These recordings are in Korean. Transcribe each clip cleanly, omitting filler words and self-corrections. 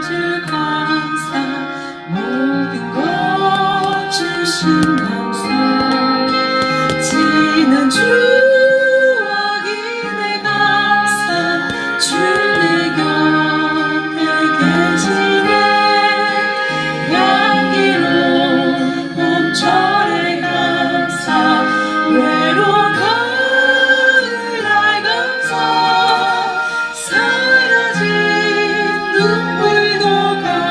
주 감사 모든 것 주신 감사 지난 추억이 내 감사 주 내 곁에 계시네 향기로운 봄철의 감사 외로운 가을날 감사 사라진 눈물도 감사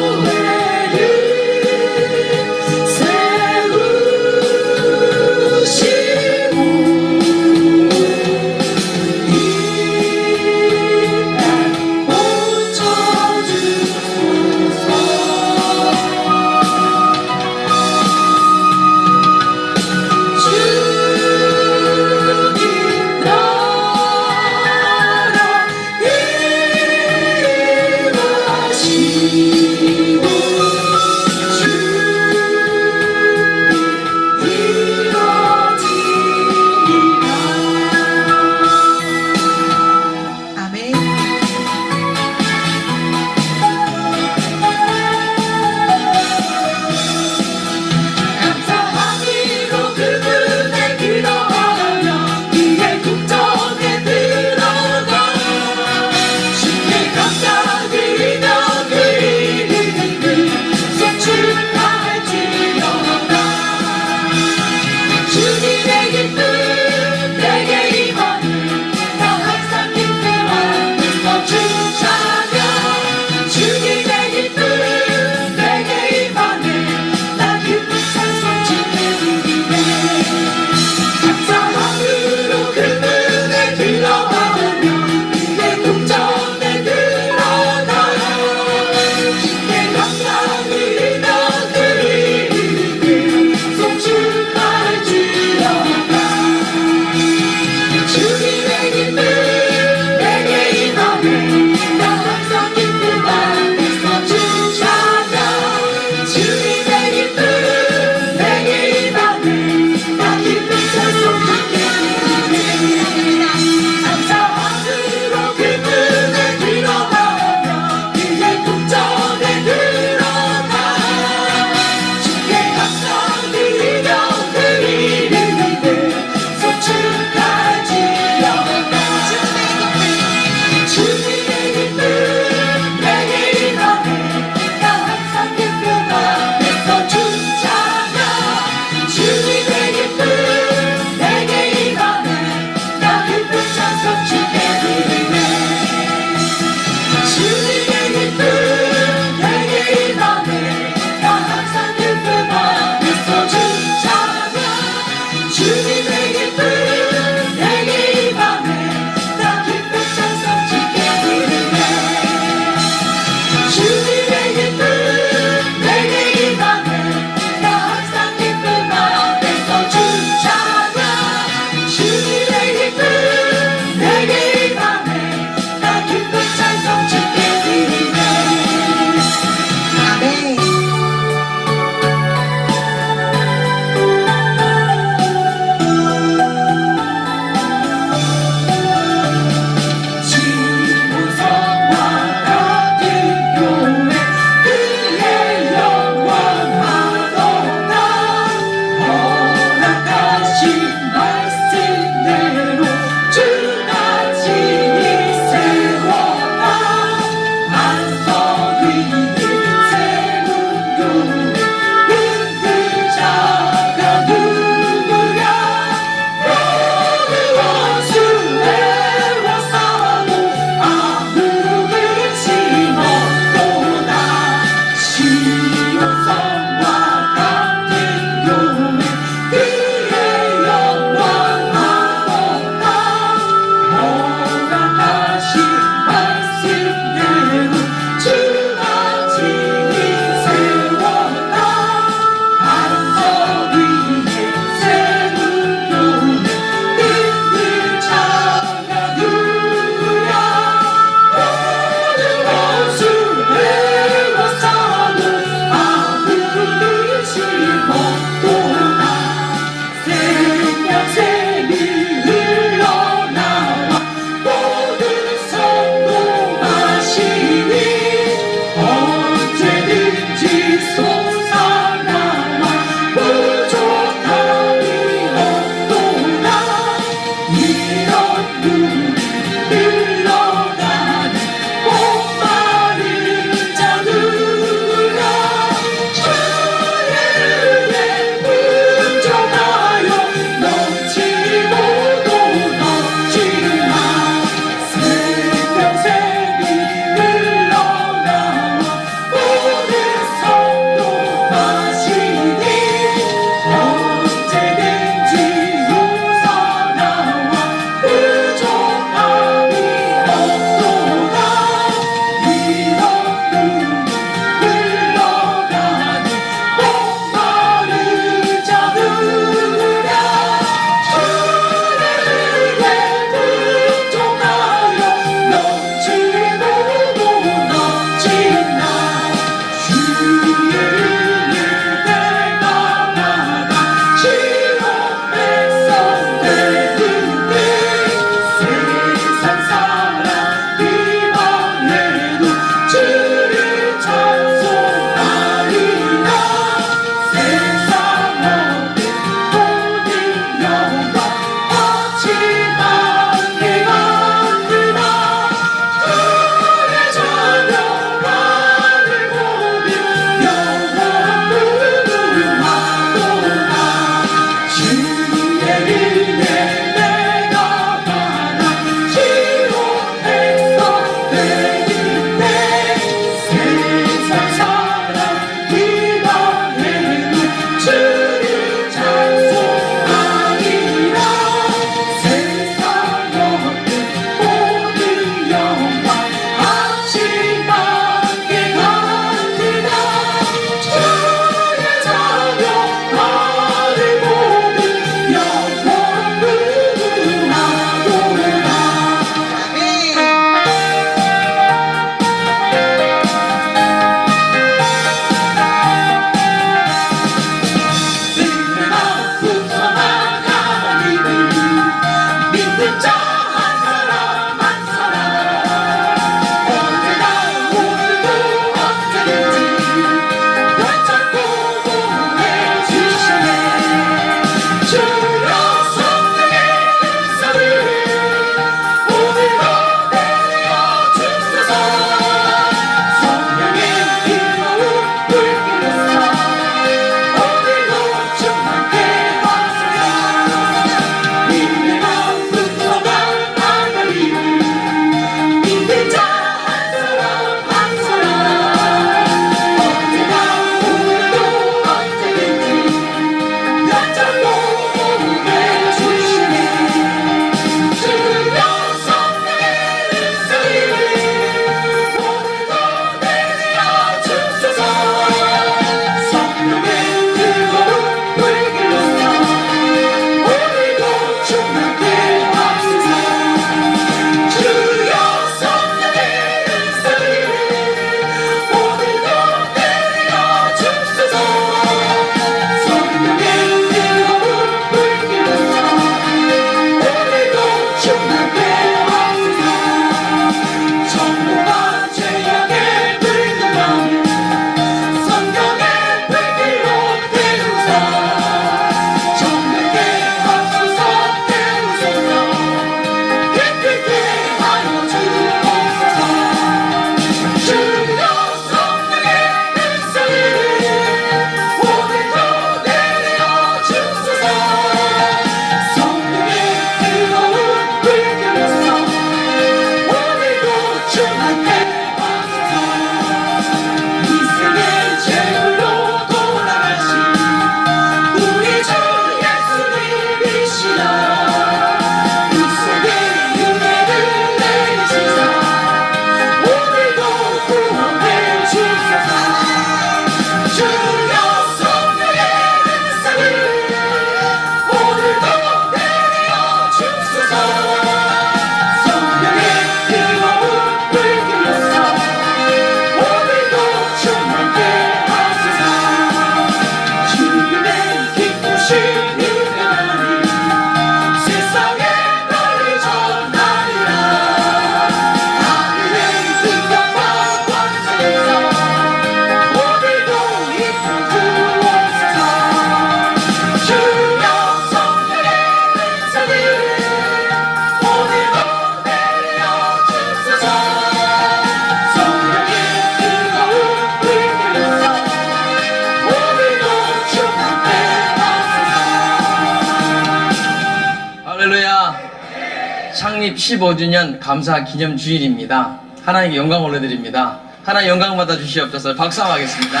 창립 15주년 감사 기념 주일입니다. 하나님께 영광 올려드립니다. 하나님 영광 받아 주시옵소서. 박수 한번 하겠습니다.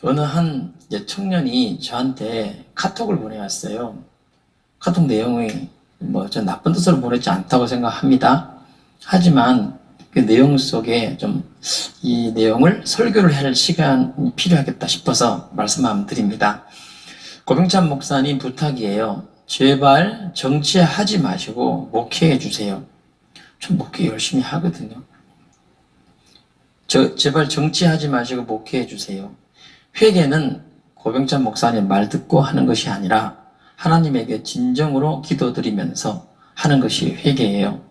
어느 한 청년이 저한테 카톡을 보내왔어요. 카톡 내용이 전 나쁜 뜻으로 보냈지 않다고 생각합니다. 하지만 그 내용 속에 좀 이 내용을 설교를 할 시간이 필요하겠다 싶어서 말씀 한번 드립니다. 고병찬 목사님 부탁이에요. 제발 정치하지 마시고 목회해 주세요. 전 목회 열심히 하거든요. 제발 정치하지 마시고 목회해 주세요. 회개는 고병찬 목사님 말 듣고 하는 것이 아니라 하나님에게 진정으로 기도드리면서 하는 것이 회개예요.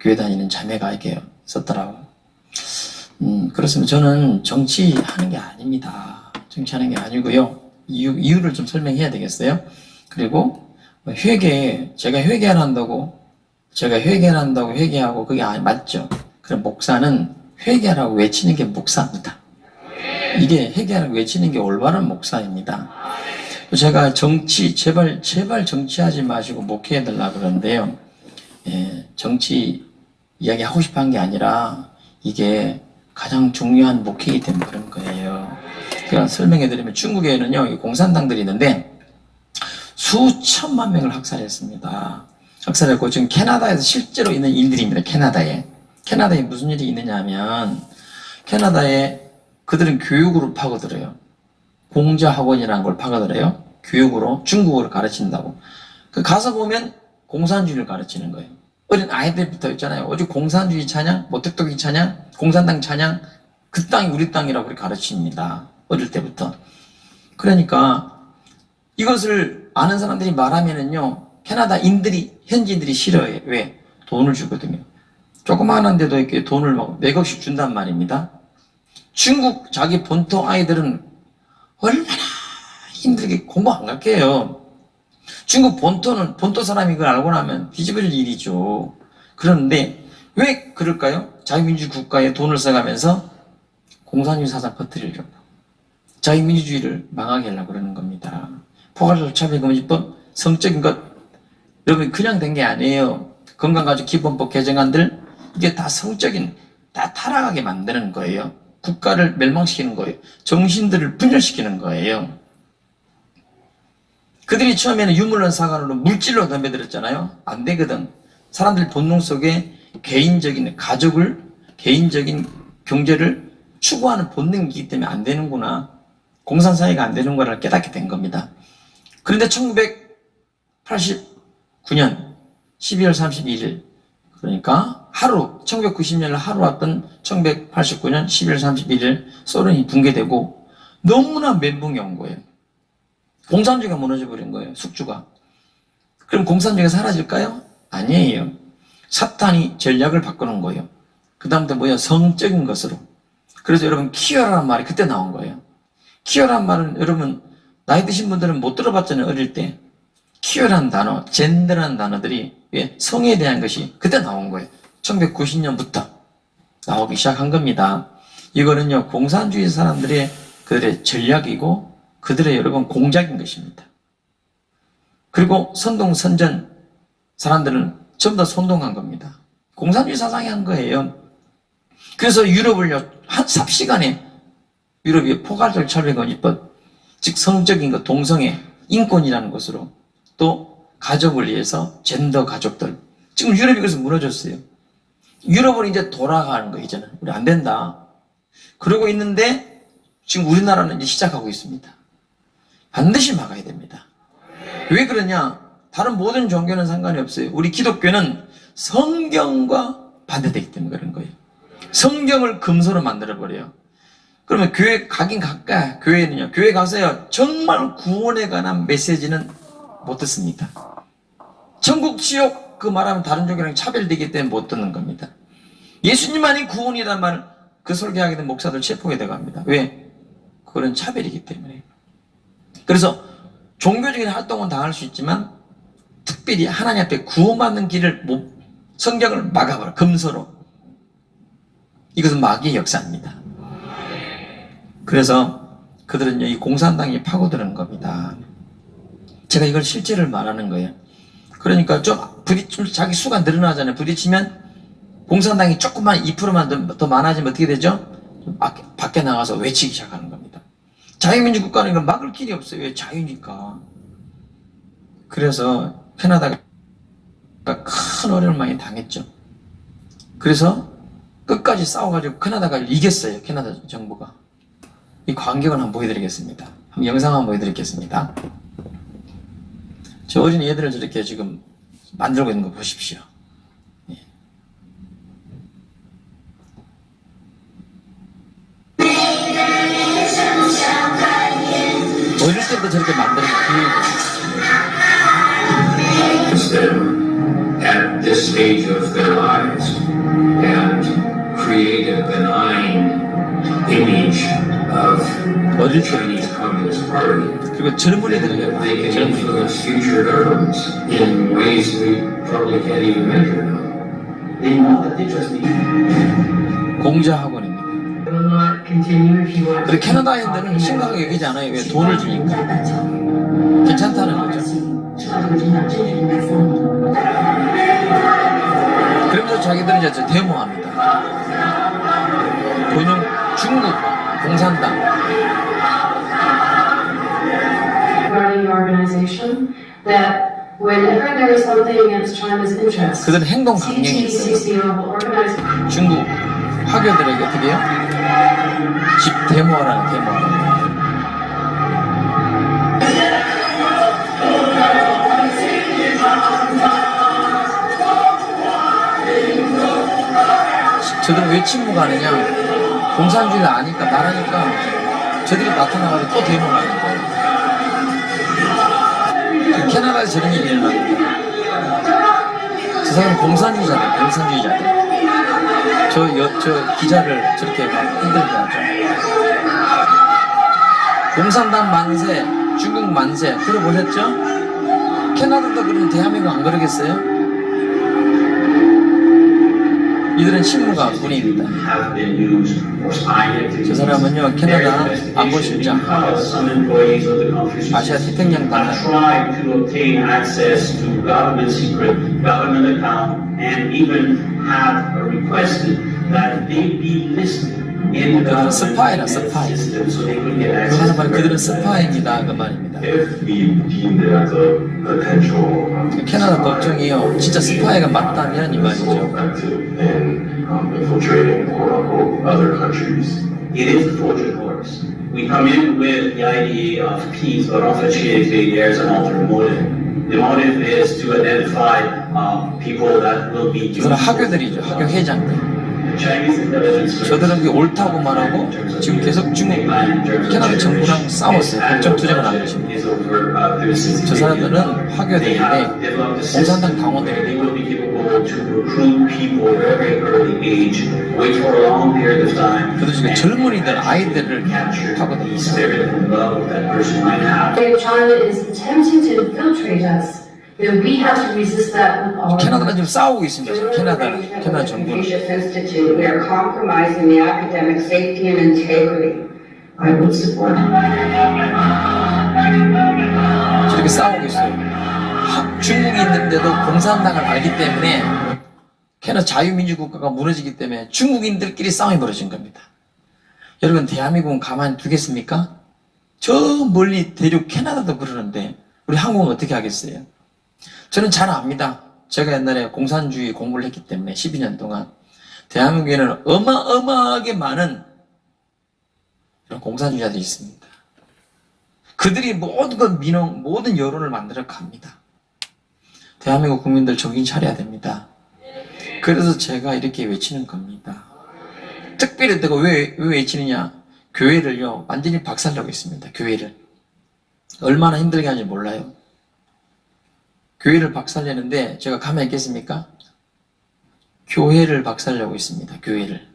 교회 다니는 자매가 썼더라고요. 그렇습니다. 저는 정치하는 게 아닙니다. 정치하는 게 아니고요. 이유를 좀 설명해야 되겠어요. 그리고 제가 회개한다고 회개하고 그게 맞죠. 그럼 목사는 회개하라고 외치는 게 목사입니다. 이게 회개하라고 외치는 게 올바른 목사입니다. 제가 제발 정치하지 마시고 목회해달라고 그러는데요. 정치 이야기 하고 싶어 한 게 아니라 이게 가장 중요한 목회이기 때문에 그런 거예요. 제가 설명해드리면 중국에는요, 공산당들이 있는데 수천만 명을 학살했습니다. 학살했고 지금 캐나다에서 실제로 있는 일들입니다. 캐나다에 무슨 일이 있느냐 하면 캐나다에 그들은 교육으로 파고들어요. 공자학원이라는 걸 파고들어요. 교육으로 중국어를 가르친다고. 가서 보면 공산주의를 가르치는 거예요. 어린 아이들부터 있잖아요. 오직 공산주의 찬양, 모택도기 찬양, 공산당 찬양, 그 땅이 우리 땅이라고 그렇게 가르칩니다. 어릴 때부터. 그러니까 이것을 아는 사람들이 말하면은요, 현지인들이 싫어해요. 왜? 돈을 주거든요. 조그마한데도 이렇게 돈을 막 몇억씩 준단 말입니다. 중국 자기 본토 아이들은 얼마나 힘들게 공부 안 갈게요. 중국 본토 사람이 그걸 알고 나면 뒤집어질 일이죠. 그런데 왜 그럴까요? 자유민주 국가에 돈을 써가면서 공산주의 사상 퍼뜨리려고, 자유민주주의를 망하게 하려고 그러는 겁니다. 포괄적차별금지법, 성적인 것, 여러분 그냥 된 게 아니에요. 건강가족기본법 개정안들, 이게 다 다 타락하게 만드는 거예요. 국가를 멸망시키는 거예요. 정신들을 분열시키는 거예요. 그들이 처음에는 유물론 사관으로 물질로 덤벼들었잖아요. 안 되거든. 사람들 본능 속에 개인적인 경제를 추구하는 본능이기 때문에 안 되는구나. 공산사회가 안 되는 거를 깨닫게 된 겁니다. 그런데 1989년 12월 31일, 그러니까 1990년을 하루 왔던 1989년 11월 31일 소련이 붕괴되고 너무나 멘붕이 온 거예요. 공산주의가 무너져 버린 거예요. 숙주가. 그럼 공산주의가 사라질까요? 아니에요. 사탄이 전략을 바꾸는 거예요. 그 다음부터 뭐야? 성적인 것으로. 그래서 여러분 키워라는 말이 그때 나온 거예요. 키워라는 말은 여러분 나이 드신 분들은 못 들어봤잖아요. 어릴 때. 키워라는 단어, 젠더라는 단어들이 왜? 성에 대한 것이 그때 나온 거예요. 1990년부터 나오기 시작한 겁니다. 이거는요, 공산주의 사람들의 그들의 전략이고 그들의 여러분 공작인 것입니다. 그리고 선동, 선전 사람들은 전부 다 선동한 겁니다. 공산주의 사상이 한 거예요. 그래서 유럽을요, 한 삽시간에 유럽이 포괄적 차별금지법, 즉 성적인 것, 동성애, 인권이라는 것으로 또 가족을 위해서 젠더 가족들. 지금 유럽이 그래서 무너졌어요. 유럽은 이제 돌아가는 거 이제는. 우리 안 된다. 그러고 있는데 지금 우리나라는 이제 시작하고 있습니다. 반드시 막아야 됩니다. 왜 그러냐? 다른 모든 종교는 상관이 없어요. 우리 기독교는 성경과 반대되기 때문에 그런 거예요. 성경을 금서로 만들어버려요. 그러면 교회 가긴 갈까? 교회는요. 교회 가서요. 정말 구원에 관한 메시지는 못 듣습니다. 천국, 지옥 그 말하면 다른 종교랑 차별되기 때문에 못 듣는 겁니다. 예수님만이 구원이란 말 그 설교하게 된 목사들 체포해 들어갑니다. 왜? 그건 차별이기 때문에. 그래서 종교적인 활동은 다 할 수 있지만 특별히 하나님 앞에 구원받는 길을 성경을 막아버려. 금서로. 이것은 마귀의 역사입니다. 그래서 그들은요, 이 공산당이 파고드는 겁니다. 제가 이걸 실제를 말하는 거예요. 그러니까 좀 부딪히면 자기 수가 늘어나잖아요. 부딪히면 공산당이 조금만 2%만 더 많아지면 어떻게 되죠? 밖에 나가서 외치기 시작하는 겁니다. 자유민주 국가는 이건 막을 길이 없어요. 왜? 자유니까. 그래서 캐나다가 큰 어려움을 많이 당했죠. 그래서 끝까지 싸워가지고 캐나다가 이겼어요. 캐나다 정부가. 이 광경을 한번 보여드리겠습니다. 한번 영상 한번 보여드리겠습니다. 저 어린 애들을 저렇게 지금 만들고 있는 거 보십시오. 예. 어릴 때부터 저렇게 만드는 교육을 at this stage of their lives and create a benign image of 어릴 the Chinese 때부터. Communist Party. 그리고 젊은이들에게 They 많이 can 젊은이들. influence future governments in ways we probably can't even measure now. They know that they just need 공자학원입니다. will not continue if you want 그리고 캐나다인들은 심각하게 여기지 않아요. 왜? 돈을 주니까. 괜찮다는 거죠. 그러면서 자기들은 이제 데모합니다. 본영 중국 공산당 regarding your organization that whenever there is something against China's interests, 그들은 행동 강령이 있어요. CTCCO will organize 중국 화교들에게 어떻게 해요? 집 데모하라는 데모하라는. 저들은 왜 침묵하느냐? 공산주의를 아니까 말하니까 저들이 나타나가지고 또 데모를 하는 거예요. 캐나다에서 저런 일이 일어납니다. 저 사람은 공산주의자들, 공산주의자들. 저 기자를 저렇게 막 힘들게 하죠. 공산당 만세, 중국 만세 들어보셨죠? 캐나다도 그러면 대한민국 안 그러겠어요? 이들은 친무가 군인입니다. Have been used for spying activities. 저 사람은요, 캐나다 안보실장, 아시아 태평양 담당. tried to obtain access to government secret government account and even have requested that they be listed in the 그들은 government 스파이라, 스파이. system so they could get 그 access 하는 to 말 그들은 government. 스파이입니다. 그 말입니다. If we deemed it as a potential 캐나다 법정이요, 진짜 스파이가 맞다면 이 말이죠. effective in infiltrating quote-unquote other countries. It is a Trojan horse. We come in with the idea of peace, but unfortunately there's an alternate motive. The motive is to identify people that will be 그 사람 학교들이죠. 학교 회장들. Chinese intelligence. 저들은 그게 옳다고 말하고 지금 계속 중국, 캐나다 정부랑 싸웠어요. 법정 투쟁을 한 것입니다. 저 사람들은 학교들인데 공산당 당원들이 그들 중에 젊은이들, 아이들을 하거든요. if China is attempting to infiltrate us, then we have to resist that with all 캐나다는 지금 싸우고 있습니다. 지금 캐나다 정부는. Institute, we are compromising the academic safety and integrity. I would support it. 저렇게 싸우고 있어요. 중국이 있는데도 공산당을 알기 때문에 캐나다 자유민주국가가 무너지기 때문에 중국인들끼리 싸움이 벌어진 겁니다. 여러분, 대한민국은 가만히 두겠습니까? 저 멀리 대륙 캐나다도 그러는데 우리 한국은 어떻게 하겠어요? 저는 잘 압니다. 제가 옛날에 공산주의 공부를 했기 때문에 12년 동안 대한민국에는 어마어마하게 많은 이런 공산주의자들이 있습니다. 그들이 모든 것 민원, 모든 여론을 만들어 갑니다. 대한민국 국민들 정신 차려야 됩니다. 그래서 제가 이렇게 외치는 겁니다. 특별히 내가 왜 외치느냐? 교회를요, 완전히 박살내고 있습니다. 교회를. 얼마나 힘들게 하는지 몰라요. 교회를 박살내는데 제가 가만히 있겠습니까? 교회를 박살내고 있습니다. 교회를.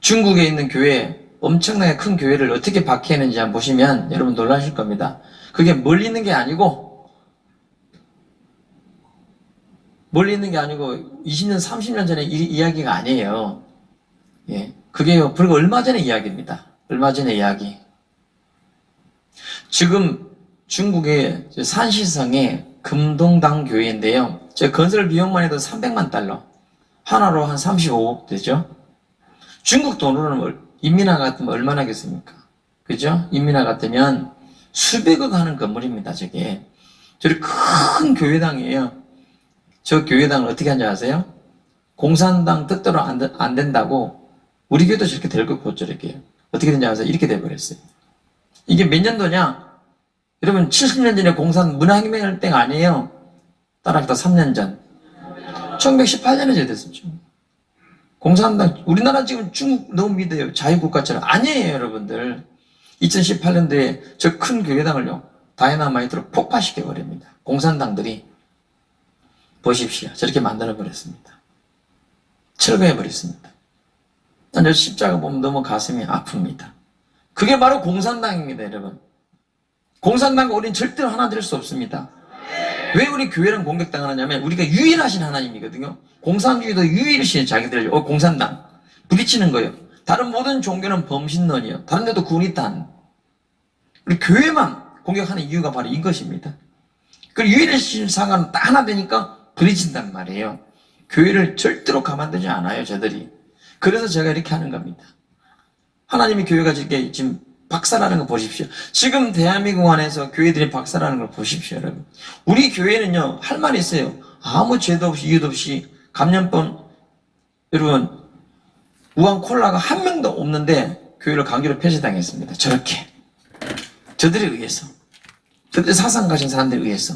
중국에 있는 교회, 엄청나게 큰 교회를 어떻게 박해했는지 한번 보시면 여러분 놀라실 겁니다. 그게 멀리 있는 게 아니고 20년, 30년 전에 이야기가 아니에요. 예. 그게요, 불과 얼마 전의 이야기입니다. 얼마 전의 이야기. 지금 중국의 산시성의 금동당 교회인데요. 제 건설 비용만 해도 300만 달러. 하나로 한 35억 되죠. 중국 돈으로는 인민화 같으면 얼마나겠습니까? 그죠? 인민화 같으면 수백억 하는 건물입니다, 저게. 저리 큰 교회당이에요. 저 교회당을 어떻게 하는지 아세요? 공산당 뜻대로 안 된다고 우리 교회도 저렇게 될 거고 저렇게. 어떻게 된지 아세요? 이렇게 돼버렸어요. 이게 몇 년도냐? 여러분 70년 전에 공산 문화혁명 할 때가 아니에요. 따라합시다. 3년 전. 1918년에 제됐었죠. 공산당, 우리나라 지금 중국 너무 믿어요. 자유국가처럼. 아니에요, 여러분들. 2018년도에 저 큰 교회당을요, 다이나마이트로 폭파시켜버립니다. 공산당들이. 보십시오. 저렇게 만들어버렸습니다. 철거해버렸습니다. 난 저 십자가 보면 너무 가슴이 아픕니다. 그게 바로 공산당입니다, 여러분. 공산당과 우리는 절대로 하나 될 수 없습니다. 왜 우리 교회랑 공격당하느냐면 우리가 유일하신 하나님이거든요. 공산주의도 유일하신 자기들 공산당 부딪히는 거예요. 다른 모든 종교는 범신론이요. 다른 데도 군이탄. 우리 교회만 공격하는 이유가 바로 이것입니다. 그 유일하신 상관은 딱 하나 되니까 부딪힌단 말이에요. 교회를 절대로 가만두지 않아요, 저들이. 그래서 제가 이렇게 하는 겁니다. 하나님의 교회가 이렇게 지금 박살나는 거 보십시오. 지금 대한민국 안에서 교회들이 박살나는 걸 보십시오, 여러분. 우리 교회는요, 할 말이 있어요. 아무 죄도 없이, 이유도 없이, 감염병, 여러분, 우한 콜라가 한 명도 없는데, 교회를 강제로 폐쇄당했습니다. 저렇게. 저들에 의해서. 저들 사상 가진 사람들에 의해서.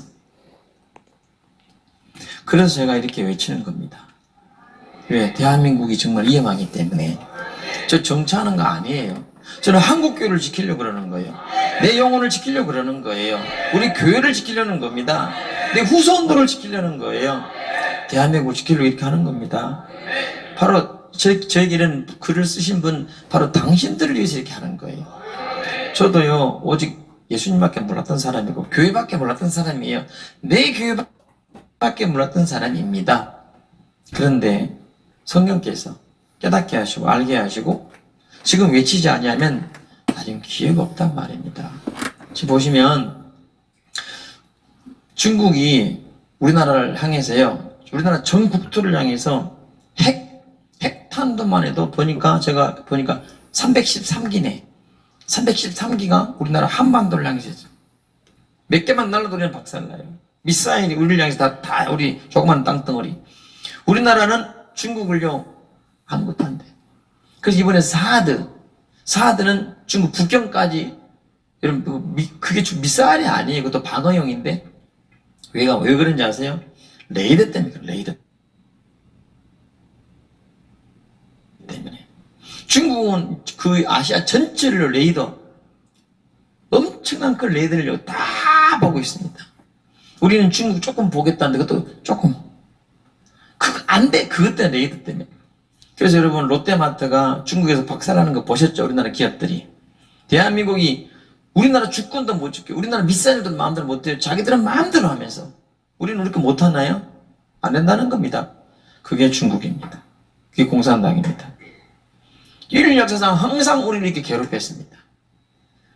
그래서 제가 이렇게 외치는 겁니다. 왜? 대한민국이 정말 위험하기 때문에. 저 정치하는 거 아니에요. 저는 한국교회를 지키려고 그러는 거예요. 내 영혼을 지키려고 그러는 거예요. 우리 교회를 지키려는 겁니다. 내 후손들을 지키려는 거예요. 대한민국을 지키려고 이렇게 하는 겁니다. 바로 저에게는 글을 쓰신 분 바로 당신들을 위해서 이렇게 하는 거예요. 저도요, 오직 예수님밖에 몰랐던 사람이고 교회밖에 몰랐던 사람이에요. 내 교회밖에 몰랐던 사람입니다. 그런데 성령께서 깨닫게 하시고 알게 하시고 지금 외치지 않으면 나중에 기회가 없단 말입니다. 지금 보시면 중국이 우리나라를 향해서요, 우리나라 전 국토를 향해서 핵탄두만 해도 제가 보니까 313기네. 313기가 우리나라 한반도를 향해서 몇 개만 날라도 박살나요. 미사일이 우리를 향해서 다 우리 조그만 땅덩어리. 우리나라는 중국을요, 아무것도 안 돼. 그래서 이번에 사드는 중국 북경까지, 여러분, 그게 미사일이 아니에요. 그것도 방어용인데. 왜 그런지 아세요? 레이더 때문에, 레이더 때문에. 중국은 그 아시아 전체를 레이더, 엄청난 그 레이더를 다 보고 있습니다. 우리는 중국 조금 보겠다는데 그것도 조금. 안 돼. 그것 때문에, 레이더 때문에. 그래서 여러분, 롯데마트가 중국에서 박살나는 거 보셨죠? 우리나라 기업들이. 대한민국이 우리나라 주권도 못 지켜. 우리나라 미사일도 마음대로 못 해요. 자기들은 마음대로 하면서. 우리는 그렇게 못하나요? 안 된다는 겁니다. 그게 중국입니다. 그게 공산당입니다. 인류 역사상 항상 우리를 이렇게 괴롭혔습니다.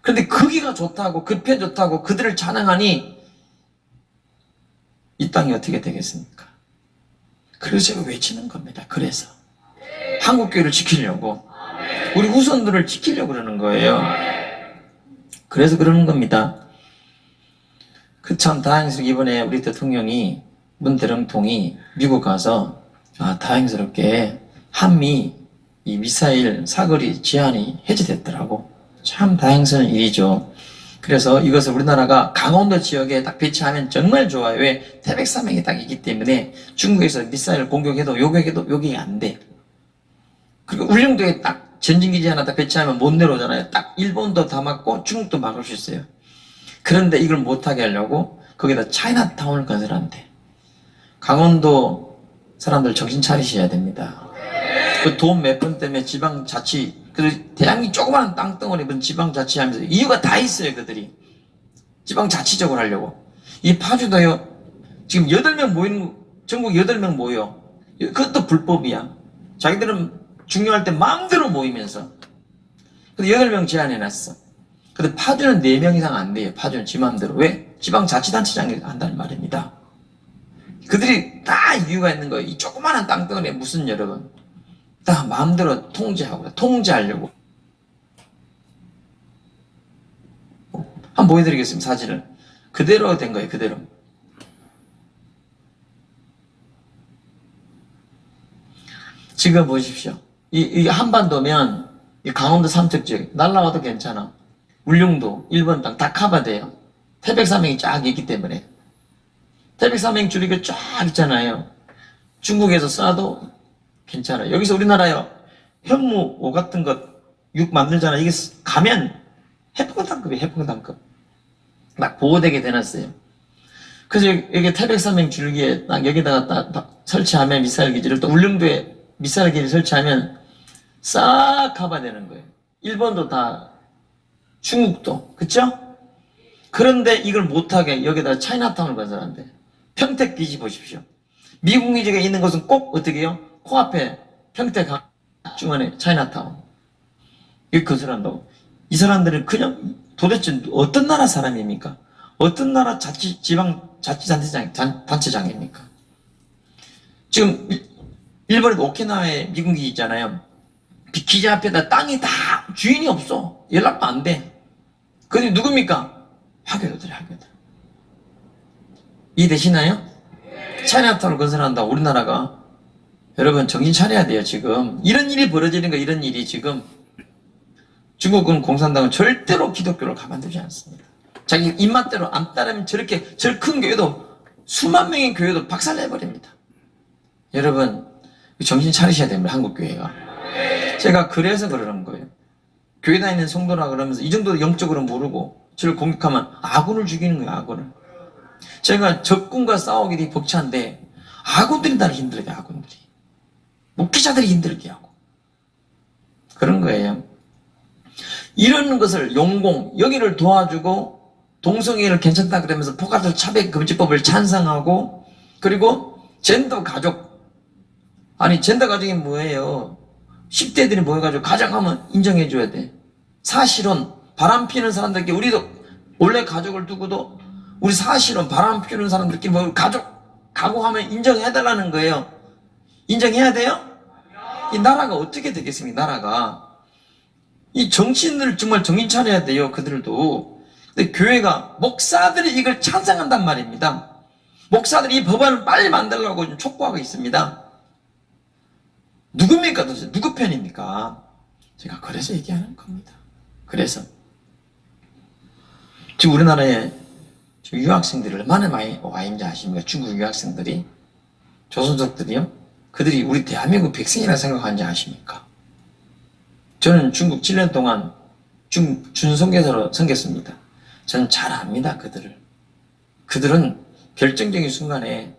그런데 거기가 좋다고, 그 편 좋다고 그들을 찬양하니 이 땅이 어떻게 되겠습니까? 그래서 제가 외치는 겁니다. 그래서. 한국교회를 지키려고, 우리 후손들을 지키려고 그러는 거예요. 그래서 그러는 겁니다. 그 참 다행스럽게 이번에 우리 대통령이 문대령통이 미국 가서 다행스럽게 한미 이 미사일 사거리 제한이 해제됐더라고. 참 다행스러운 일이죠. 그래서 이것을 우리나라가 강원도 지역에 딱 배치하면 정말 좋아요. 왜? 태백산맥이 딱 있기 때문에 중국에서 미사일 공격해도 요격이 안 돼. 그리고 울릉도에 딱 전진기지 하나 딱 배치하면 못 내려오잖아요. 딱 일본도 다 막고 중국도 막을 수 있어요. 그런데 이걸 못하게 하려고 거기다 차이나타운을 건설한대. 강원도 사람들 정신 차리셔야 됩니다. 그 돈 몇 번 때문에 지방자치, 대한민국 조그마한 땅덩어리 본 지방자치하면서 이유가 다 있어요. 그들이 지방자치적으로 하려고. 이 파주도요, 지금 8명 모이는, 전국 8명 모여. 그것도 불법이야. 자기들은 중요할 때 마음대로 모이면서. 근데 8명 제한해놨어. 근데 파주는 4명 이상 안 돼요. 파주는 지 맘대로. 왜? 지방자치단체장이 한다는 말입니다. 그들이 다 이유가 있는 거예요. 이 조그마한 땅덩어리에 무슨 여러분 다 마음대로 통제하려고. 한번 보여드리겠습니다. 사진을. 그대로 된 거예요. 그대로. 지금 보십시오. 이 한반도면 이 강원도 삼척 지역 날라와도 괜찮아. 울릉도, 일본 땅 다 커버돼요. 태백산맥이 쫙 있기 때문에. 태백산맥 줄이 쫙 있잖아요. 중국에서 쏴도 괜찮아요. 여기서 우리나라요. 현무 같은 것, 육 만들잖아요. 이게 가면 해풍당급이에요. 해풍당급. 막 보호되게 돼놨어요. 그래서 여기 태백산맥 줄기에 딱 여기다가 딱 설치하면 미사일 기지를 또 울릉도에 미사일 기지를 설치하면 싹 커버되는 거예요. 일본도 다, 중국도. 그쵸? 그런데 이걸 못하게 여기다 차이나타운을 건설한대. 평택 기지 보십시오. 미국 기지가 있는 곳은 꼭 어떻게 해요? 코앞에 평택 중원에 차이나타운. 이거 건설한다고. 이 사람들은 그냥 도대체 어떤 나라 사람입니까? 어떤 나라 지방자치단체장입니까? 지금 일본에도 오키나와에 미군 기지 있잖아요. 기지 앞에다 땅이 다 주인이 없어. 연락도 안 돼. 근데 누굽니까? 하교도들이 하교도. 이해되시나요? 차이나타운을 건설한다고 우리나라가. 여러분 정신 차려야 돼요. 지금 이런 일이 벌어지는 거. 이런 일이 지금 중국은 공산당은 절대로 기독교를 가만두지 않습니다. 자기 입맛대로 안 따르면 저렇게 저 큰 교회도 수만 명의 교회도 박살내버립니다. 여러분 정신 차리셔야 됩니다. 한국교회가. 제가 그래서 그러는 거예요. 교회 다니는 성도라 그러면서 이 정도 영적으로 모르고 저를 공격하면 아군을 죽이는 거예요. 아군을. 제가 적군과 싸우기 되게 벅찬데 아군들이 나를 힘들게 하고 아군들이. 목회자들이 힘들게 하고 그런 거예요. 이런 것을 용공, 여기를 도와주고 동성애를 괜찮다 그러면서 포괄적 차별금지법을 찬성하고 그리고 젠더 가족. 아니 젠더 가족이 뭐예요? 10대들이 모여가지고 가정하면 인정해줘야 돼. 사실은 바람 피는 사람들끼리 우리도 원래 가족을 두고도 우리 사실은 바람 피는 사람들끼리 뭐 가족 각오하면 인정해달라는 거예요. 인정해야 돼요? 이 나라가 어떻게 되겠습니까? 나라가. 이 정치인들 정말 정신 차려야 돼요. 그들도. 근데 교회가 목사들이 이걸 찬성한단 말입니다. 목사들이 이 법안을 빨리 만들려고 좀 촉구하고 있습니다. 누굽니까 도대체? 누구 편입니까? 제가 그래서 얘기하는 겁니다. 그래서 지금 우리나라에 유학생들이 얼마나 많이 와 있는지 아십니까? 중국 유학생들이 조선족들이요. 그들이 우리 대한민국 백성이라 생각하는지 아십니까? 저는 중국 7년 동안 준선교사로 섬겼습니다. 저는 잘 압니다. 그들은 결정적인 순간에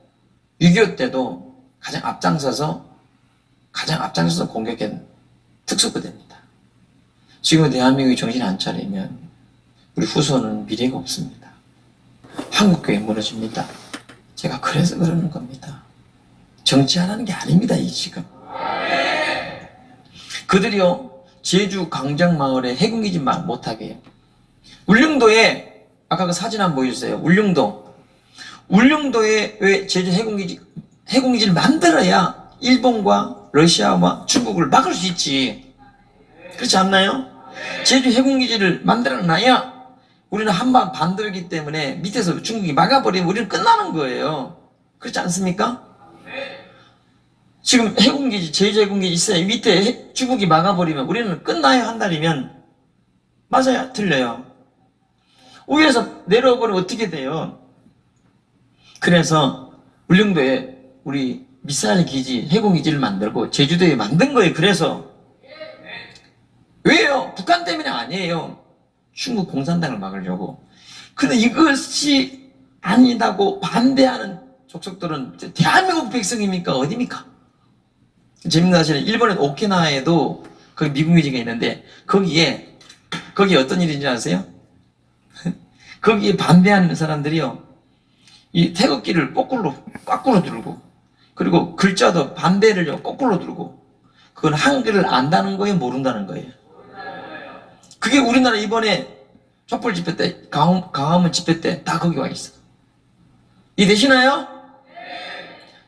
6.25 때도 가장 앞장서서 공격한 특수부대입니다. 지금 대한민국이 정신 안 차리면 우리 후손은 미래가 없습니다. 한국교회 무너집니다. 제가 그래서 그러는 겁니다. 정치하라는 게 아닙니다. 이 지금 그들이요 제주 강정마을에 해군기지 못하게 해요. 울릉도에 아까 그 사진 한번 보여주세요. 울릉도에 왜 제주 해군기지를 만들어야 일본과 러시아와 중국을 막을 수 있지. 그렇지 않나요? 제주 해군기지를 만들어놔야 우리는 한반 반도이기 때문에 밑에서 중국이 막아버리면 우리는 끝나는 거예요. 그렇지 않습니까? 지금 해군기지, 제주 해군기지 있어요. 밑에 중국이 막아버리면 우리는 끝나야 한다면 맞아요? 틀려요? 위에서 내려오버리면 어떻게 돼요? 그래서 울릉도에 우리 미사일 기지, 해군기지를 만들고 제주도에 만든 거예요. 그래서 왜요? 북한 때문에 아니에요. 중국 공산당을 막으려고. 근데 이것이 아니다고 반대하는 족속들은 대한민국 백성입니까? 어디입니까? 재밌는 사실은 일본의 오키나와에도 거기 미군 기지가 있는데 거기 어떤 일인지 아세요? 거기에 반대하는 사람들이요 이 태극기를 거꾸로 들고 그리고 글자도 반대를요 거꾸로 들고 그건 한글을 안다는 거예요? 모른다는 거예요? 그게 우리나라 이번에 촛불 집회 때, 광화문 집회 때 다 거기 와 있어. 이해되시나요?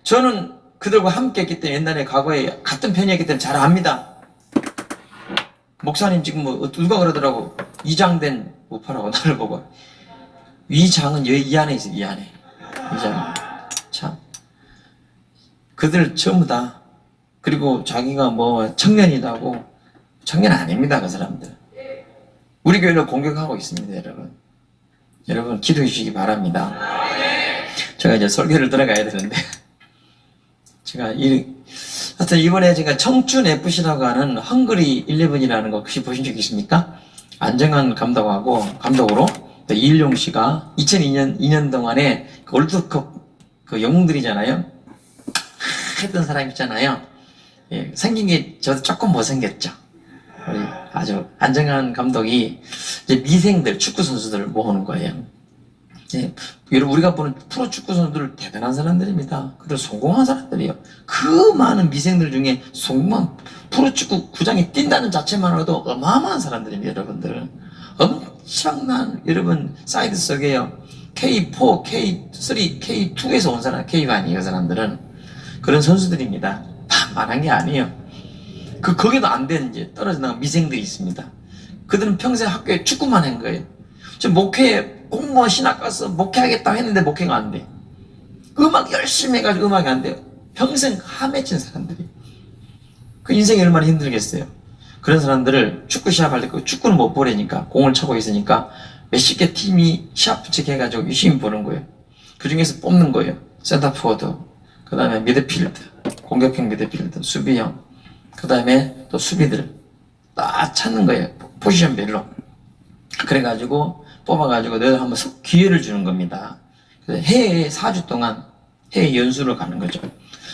저는 그들과 함께 했기 때문에 옛날에 과거에 같은 편이었기 때문에 잘 압니다. 목사님 지금 뭐 누가 그러더라고. 이장된 우파라고 나를 보고. 위장은 여기 이 안에 있어. 이 안에. 위장. 참. 그들 전부 다. 그리고 자기가 뭐 청년이라고. 청년 아닙니다. 그 사람들. 우리 교회를 공격하고 있습니다. 여러분. 여러분 기도해 주시기 바랍니다. 제가 이제 설교를 들어가야 되는데 하여튼 이번에 제가 청춘 FC라고 하는 헝그리 11이라는 거 혹시 보신 적 있습니까? 안정환 감독으로 이일용 씨가 2년 동안에 그 월드컵 그 영웅들이잖아요. 했던 사람 있잖아요. 예, 생긴 게 저도 조금 못생겼죠. 우리 아주 안정환 감독이 이제 미생들 축구 선수들을 모으는 거예요. 예, 여러분 우리가 보는 프로 축구 선수들 대단한 사람들입니다. 그리고 성공한 사람들이에요. 그 많은 미생들 중에 성공한 프로 축구 구장에 뛴다는 자체만으로도 어마어마한 사람들입니다. 여러분들 엄청난 여러분 사이드 속에요. K4, K3, K2에서 온 사람, K가 아니에요. 그 사람들은 그런 선수들입니다. 만만한 게 아니에요. 거기도 안 되는 이제 떨어져 나간 미생들이 있습니다. 그들은 평생 학교에 축구만 한 거예요. 저 목회 공무원 신학 가서 목회하겠다고 했는데 목회가 안 돼. 음악 열심히 해가지고 음악이 안 돼요. 평생 함해진 사람들이. 그 인생이 얼마나 힘들겠어요. 그런 사람들을 축구 시합할 때 축구는 못 보려니까 공을 차고 있으니까 몇십 개 팀이 시합 부책해가지고 유심히 보는 거예요. 그 중에서 뽑는 거예요. 센터포워드, 그 다음에 미드필드, 공격형 미드필드, 수비형, 그 다음에 또 수비들 딱 찾는 거예요. 포지션별로. 그래가지고 뽑아가지고 내가 한번 기회를 주는 겁니다. 그래서 해외에 4주 동안 해외 연수를 가는 거죠.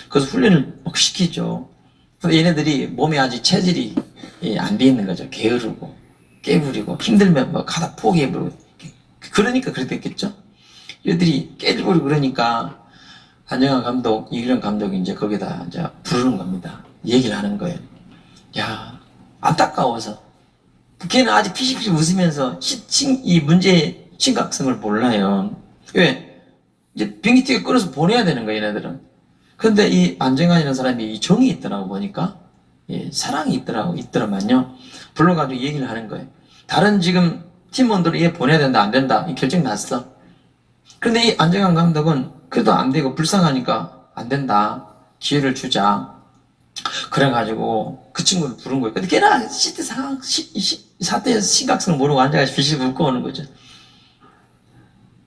그래서 훈련을 막 시키죠. 근데 얘네들이 몸에 아직 체질이 안 돼 있는 거죠. 게으르고 깨부리고 힘들면 뭐 가다 포기해버리고 그러니까 그렇게 됐겠죠. 얘들이 깨부리고 그러니까 안정환 감독, 이일용 감독이 이제 거기다 이제 부르는 겁니다. 얘기를 하는 거예요. 야, 안타까워서. 걔는 아직 피식피식 웃으면서 이 문제의 심각성을 몰라요. 왜? 이제 비행기 티켓 끊어서 보내야 되는 거예요, 얘네들은. 근데 이 안정환이라는 사람이 이 정이 있더라고 보니까, 예, 사랑이 있더라만요. 불러가지고 얘기를 하는 거예요. 다른 지금 팀원들은 얘 보내야 된다, 안 된다, 이 결정 났어. 그런데 이 안정환 감독은 그래도 안 되고 불쌍하니까 안 된다. 기회를 주자. 그래가지고 그 친구를 부른 거예요. 근데 걔는 사태의 심각성을 모르고 앉아가지고 비실 웃고 오는 거죠.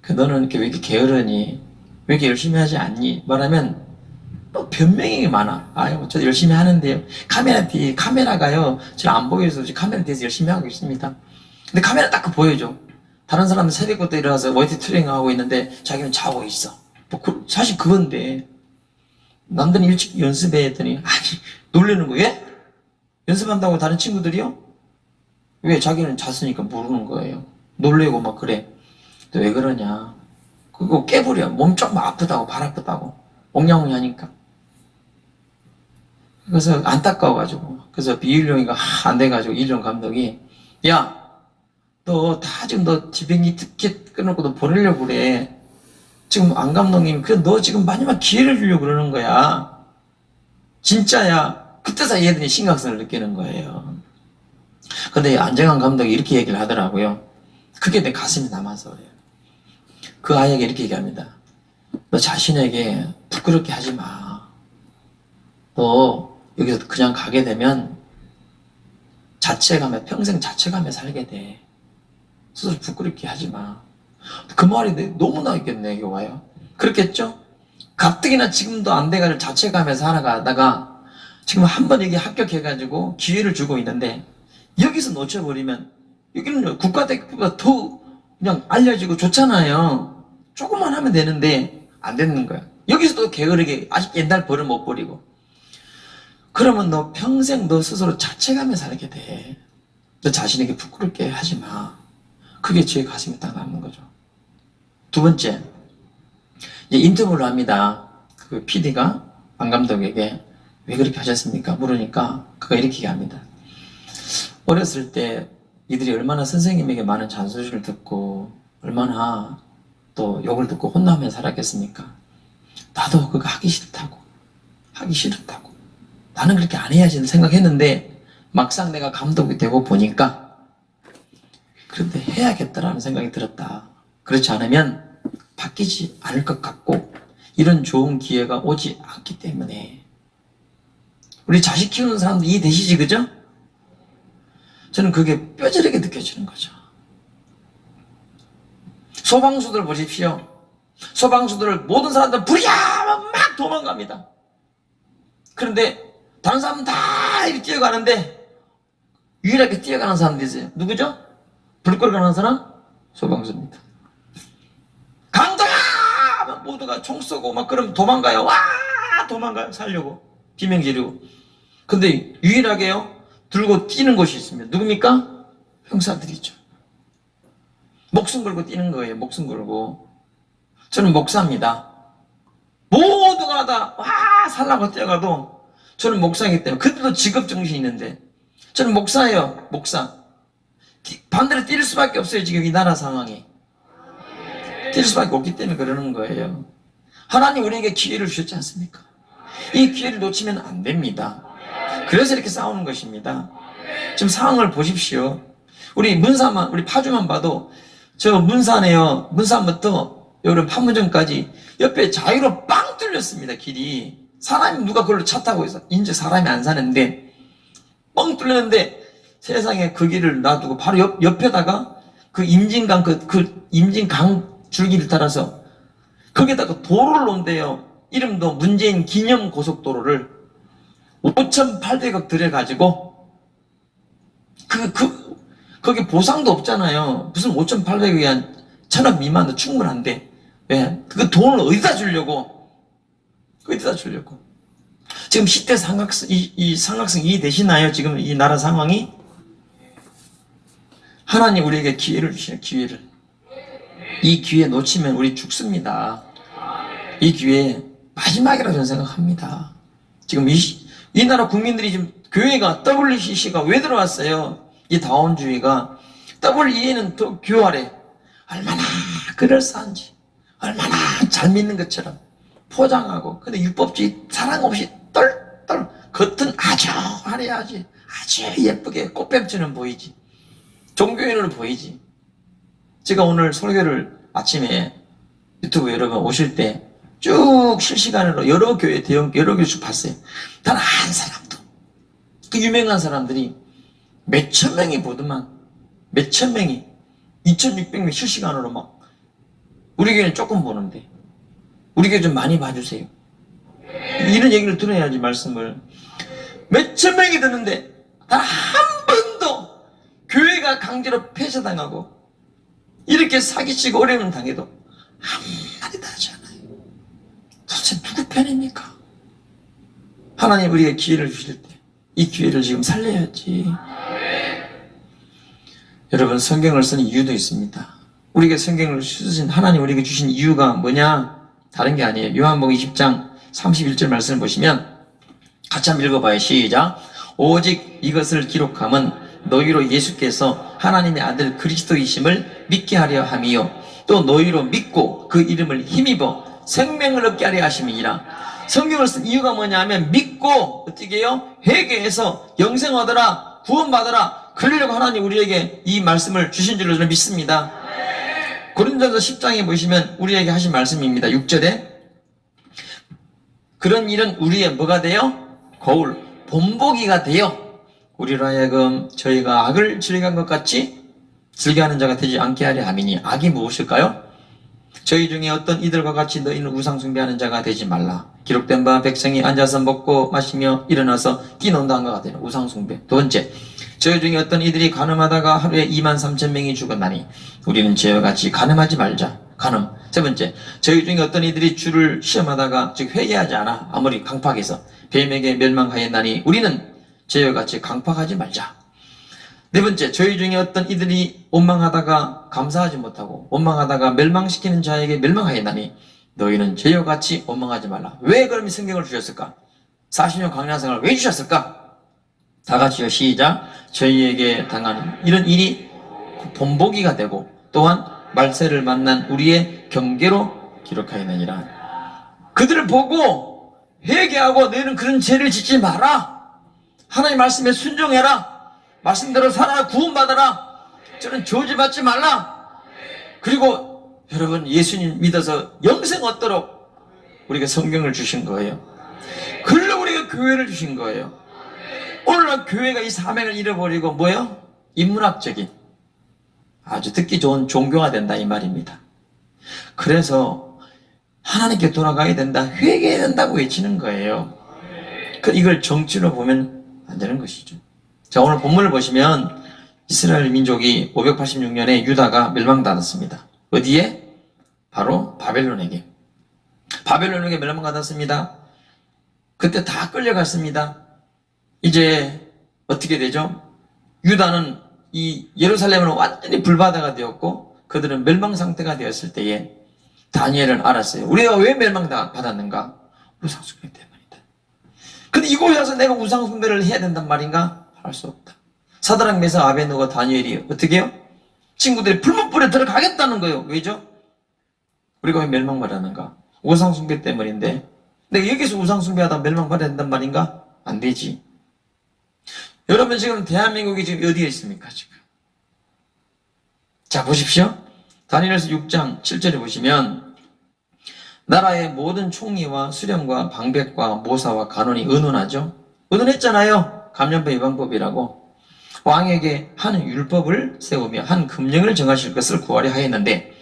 너는 왜 이렇게 게으르니? 왜 이렇게 열심히 하지 않니? 말하면 또 변명이 많아. 아유, 저 열심히 하는데요. 카메라가요. 저 안 보여서 카메라 뒤에서 열심히 하고 있습니다. 근데 카메라 딱 보여줘. 다른 사람은 새벽부터 일어나서 웨이트 트레이닝 하고 있는데 자기는 자고 있어. 사실 그건데. 남들은 일찍 연습해 했더니 아니 놀래는 거예요? 예? 연습한다고 다른 친구들이요? 왜? 자기는 잤으니까 모르는 거예요. 놀래고 막 그래. 근데 왜 그러냐? 그거 깨버려. 몸 조금 아프다고 발 아프다고 옹냥옹냥 하니까. 그래서 안타까워가지고 그래서 이일용이가 안 돼가지고 이일용 감독이 야 너 다 지금 너 비행기 티켓 끊어놓고 너 보내려고 그래. 지금 안 감독님, 너 지금 마지막 기회를 주려고 그러는 거야. 진짜야. 그때서 얘들이 심각성을 느끼는 거예요. 근데 안정환 감독이 이렇게 얘기를 하더라고요. 그게 내 가슴에 남아서 그래요. 그 아이에게 이렇게 얘기합니다. 너 자신에게 부끄럽게 하지 마. 너 여기서 그냥 가게 되면 평생 자책감에 살게 돼. 스스로 부끄럽게 하지 마. 그 말이 너무나 있겠네, 와요. 그렇겠죠? 가뜩이나 지금도 안 돼가지고 자책하면서 살아가다가 지금 한 번 여기 합격해가지고 기회를 주고 있는데 여기서 놓쳐버리면 여기는 국가대표가 더 그냥 알려지고 좋잖아요. 조금만 하면 되는데 안 되는 거야. 여기서도 게으르게 아직 옛날 버릇 못 버리고. 그러면 너 평생 너 스스로 자책하며 살게 돼. 너 자신에게 부끄럽게 하지 마. 그게 제 가슴에 딱 남는 거죠. 두 번째, 이제 인터뷰를 합니다. 그 PD가 안 감독에게 왜 그렇게 하셨습니까? 물으니까 그가 이렇게 얘기합니다. 어렸을 때 이들이 얼마나 선생님에게 많은 잔소리를 듣고 얼마나 또 욕을 듣고 혼나며 살았겠습니까? 나도 그거 하기 싫다고 나는 그렇게 안 해야지 생각했는데 막상 내가 감독이 되고 보니까 그런데 해야겠다라는 생각이 들었다. 그렇지 않으면 바뀌지 않을 것 같고 이런 좋은 기회가 오지 않기 때문에 우리 자식 키우는 사람도 이해되시지, 그죠? 저는 그게 뼈저리게 느껴지는 거죠. 소방수들 보십시오. 소방수들을 모든 사람들 부랴하면 막 도망갑니다. 그런데 다른 사람은 다 이렇게 뛰어가는데 유일하게 뛰어가는 사람도 있어요. 누구죠? 불 끄러 가는 사람? 소방수입니다. 강도야! 모두가 총 쏘고 막 그러면 도망가요. 와! 도망가요. 살려고. 비명 지르고. 근데 유일하게요. 들고 뛰는 곳이 있습니다. 누굽니까? 형사들이죠. 목숨 걸고 뛰는 거예요. 목숨 걸고. 저는 목사입니다. 모두가 다 와! 살라고 뛰어가도 저는 목사이기 때문에 그들도 직업정신이 있는데 저는 목사예요. 목사. 반대로 뛸 수밖에 없어요. 지금 이 나라 상황이. 뛸 수밖에 없기 때문에 그러는 거예요. 하나님 우리에게 기회를 주셨지 않습니까? 이 기회를 놓치면 안 됩니다. 그래서 이렇게 싸우는 것입니다. 지금 상황을 보십시오. 우리 문산만, 우리 파주만 봐도 저 문산에요. 문산부터 여름 판문점까지 옆에 자유로 빵 뚫렸습니다. 길이. 사람이 누가 그걸로 차 타고 있어. 인제 사람이 안 사는데 뻥 뚫렸는데 세상에 그 길을 놔두고 바로 옆에다가 그 임진강 그 임진강 줄기를 따라서 거기다가 도로를 놓은대요. 이름도 문재인 기념 고속도로를 5,800억 들여가지고 거기 보상도 없잖아요. 무슨 5,800억이 한 1,000억 미만도 충분한데 왜? 그 돈을 어디다 주려고? 어디다 주려고? 지금 시대 삼각성 이 삼각성 이해되시나요? 지금 이 나라 상황이? 하나님 우리에게 기회를 주시는 기회를. 이 기회 놓치면 우리 죽습니다. 이 기회 마지막이라고 저는 생각합니다. 지금 이 나라 국민들이 지금 교회가 WCC가 왜 들어왔어요? 이 다원주의가 WE는 더 교활해. 얼마나 그럴싸한지, 얼마나 잘 믿는 것처럼 포장하고, 근데 율법주의 사랑 없이 똘똘 겉은 아주 화려하지, 아주 예쁘게 꽃뱀처럼 보이지, 종교인으로 보이지. 제가 오늘 설교를 아침에 유튜브 여러분 오실 때 쭉 실시간으로 여러 교회 대형 여러 교회 쭉 봤어요. 단 한 사람도 그 유명한 사람들이 몇천 명이 보더만, 몇천 명이 2,600명 실시간으로 막 우리 교회는 조금 보는데 우리 교회 좀 많이 봐주세요. 이런 얘기를 들어야지 말씀을. 몇천 명이 듣는데 단 한 번도 교회가 강제로 폐쇄당하고 이렇게 사기치고 어려움을 당해도 한마디도 하지 않아요. 도대체 누구 편입니까? 하나님 우리에게 기회를 주실 때 이 기회를 지금 살려야지. 여러분 성경을 쓰는 이유도 있습니다. 우리에게 성경을 쓰신 하나님 우리에게 주신 이유가 뭐냐? 다른 게 아니에요. 요한복음 20장 31절 말씀을 보시면 같이 한번 읽어봐요. 시작. 오직 이것을 기록함은 너희로 예수께서 하나님의 아들 그리스도이심을 믿게 하려 함이요 또 너희로 믿고 그 이름을 힘입어 생명을 얻게 하려 하심이니라. 성경을 쓴 이유가 뭐냐면 믿고 어떻게 해요? 회개해서 영생 얻어라, 구원받아라, 그러려고 하나님 우리에게 이 말씀을 주신 줄로 저는 믿습니다. 고린도전서 10장에 보시면 우리에게 하신 말씀입니다. 6절에 그런 일은 우리의 뭐가 돼요? 거울, 본보기가 돼요. 우리로 하여금 저희가 악을 즐겨한 것 같이 즐겨하는 자가 되지 않게 하려 함이니. 악이 무엇일까요? 저희 중에 어떤 이들과 같이 너희는 우상 숭배하는 자가 되지 말라. 기록된 바 백성이 앉아서 먹고 마시며 일어나서 뛰논다 한 것 같아요. 우상 숭배. 두 번째, 저희 중에 어떤 이들이 간음하다가 하루에 23,000명이 죽었나니 우리는 저희와 같이 간음하지 말자. 간음. 세 번째, 저희 중에 어떤 이들이 주를 시험하다가 즉 회개하지 않아 아무리 강팍해서 뱀에게 멸망하였나니 우리는 저희와 같이 강팍하지 말자. 네 번째, 저희 중에 어떤 이들이 원망하다가 감사하지 못하고 원망하다가 멸망시키는 자에게 멸망하였나니 너희는 저희와 같이 원망하지 말라. 왜 그럼 이 성경을 주셨을까? 40년 광야 생활을 왜 주셨을까? 다 같이요. 시작. 저희에게 당하는 이런 일이 본보기가 되고 또한 말세를 만난 우리의 경계로 기록하였느니라. 그들을 보고 회개하고 너희는 그런 죄를 짓지 마라. 하나님 말씀에 순종해라. 말씀대로 살아 구원받아라. 저는 저주받지 말라. 그리고 여러분 예수님 믿어서 영생 얻도록 우리가 성경을 주신 거예요. 그걸로 우리가 교회를 주신 거예요. 오늘날 교회가 이 사명을 잃어버리고 뭐요? 인문학적인 아주 듣기 좋은 종교가 된다 이 말입니다. 그래서 하나님께 돌아가야 된다, 회개해야 된다고 외치는 거예요. 이걸 정치로 보면 안 되는 것이죠. 자, 오늘 본문을 보시면 이스라엘 민족이 586년에 유다가 멸망받았습니다. 어디에? 바로 바벨론에게. 바벨론에게 멸망받았습니다. 그때 다 끌려갔습니다. 이제 어떻게 되죠? 유다는 이 예루살렘은 완전히 불바다가 되었고 그들은 멸망 상태가 되었을 때에 다니엘은 알았어요. 우리가 왜 멸망받았는가? 우상숭배 때문이다. 근데 이곳에 와서 내가 우상숭배를 해야 된단 말인가? 할 수 없다. 사드락 메삭 아벤노가 다니엘이 어떻게 해요? 친구들이 풀무불에 들어가겠다는 거예요. 왜죠? 우리가 왜 멸망받았는가? 우상숭배 때문인데 내가 여기서 우상숭배하다 멸망받아야 된단 말인가? 안 되지. 여러분 지금 대한민국이 지금 어디에 있습니까? 지금 자 보십시오. 다니엘서 6장 7절에 보시면 나라의 모든 총리와 수령과 방백과 모사와 간원이 의논하죠. 의논했잖아요. 감염병 예방법이라고. 왕에게 한 율법을 세우며 한 금령을 정하실 것을 구하려 하였는데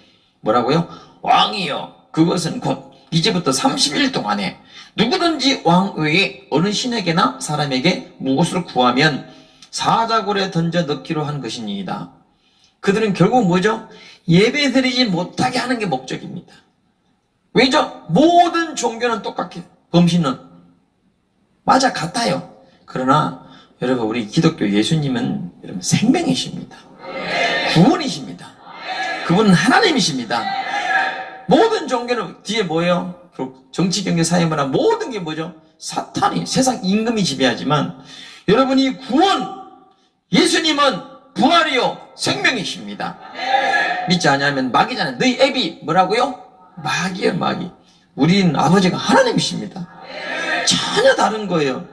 뭐라고요? 왕이여 그것은 곧 이제부터 30일 동안에 누구든지 왕 외에 어느 신에게나 사람에게 무엇을 구하면 사자굴에 던져 넣기로 한 것이니이다. 그들은 결국 뭐죠? 예배드리지 못하게 하는 게 목적입니다. 왜죠? 모든 종교는 똑같게 범신은 맞아 같아요. 그러나 여러분 우리 기독교 예수님은 여러분 생명이십니다. 구원이십니다. 그분은 하나님이십니다. 모든 종교는 뒤에 뭐예요? 정치, 경제, 사회, 문화 모든 게 뭐죠? 사탄이 세상 임금이 지배하지만 여러분이 구원 예수님은 부활이요 생명이십니다. 믿지 않으면 마귀잖아요. 너희 애비 뭐라고요? 마귀예요 마귀. 우리는 아버지가 하나님이십니다. 전혀 다른 거예요.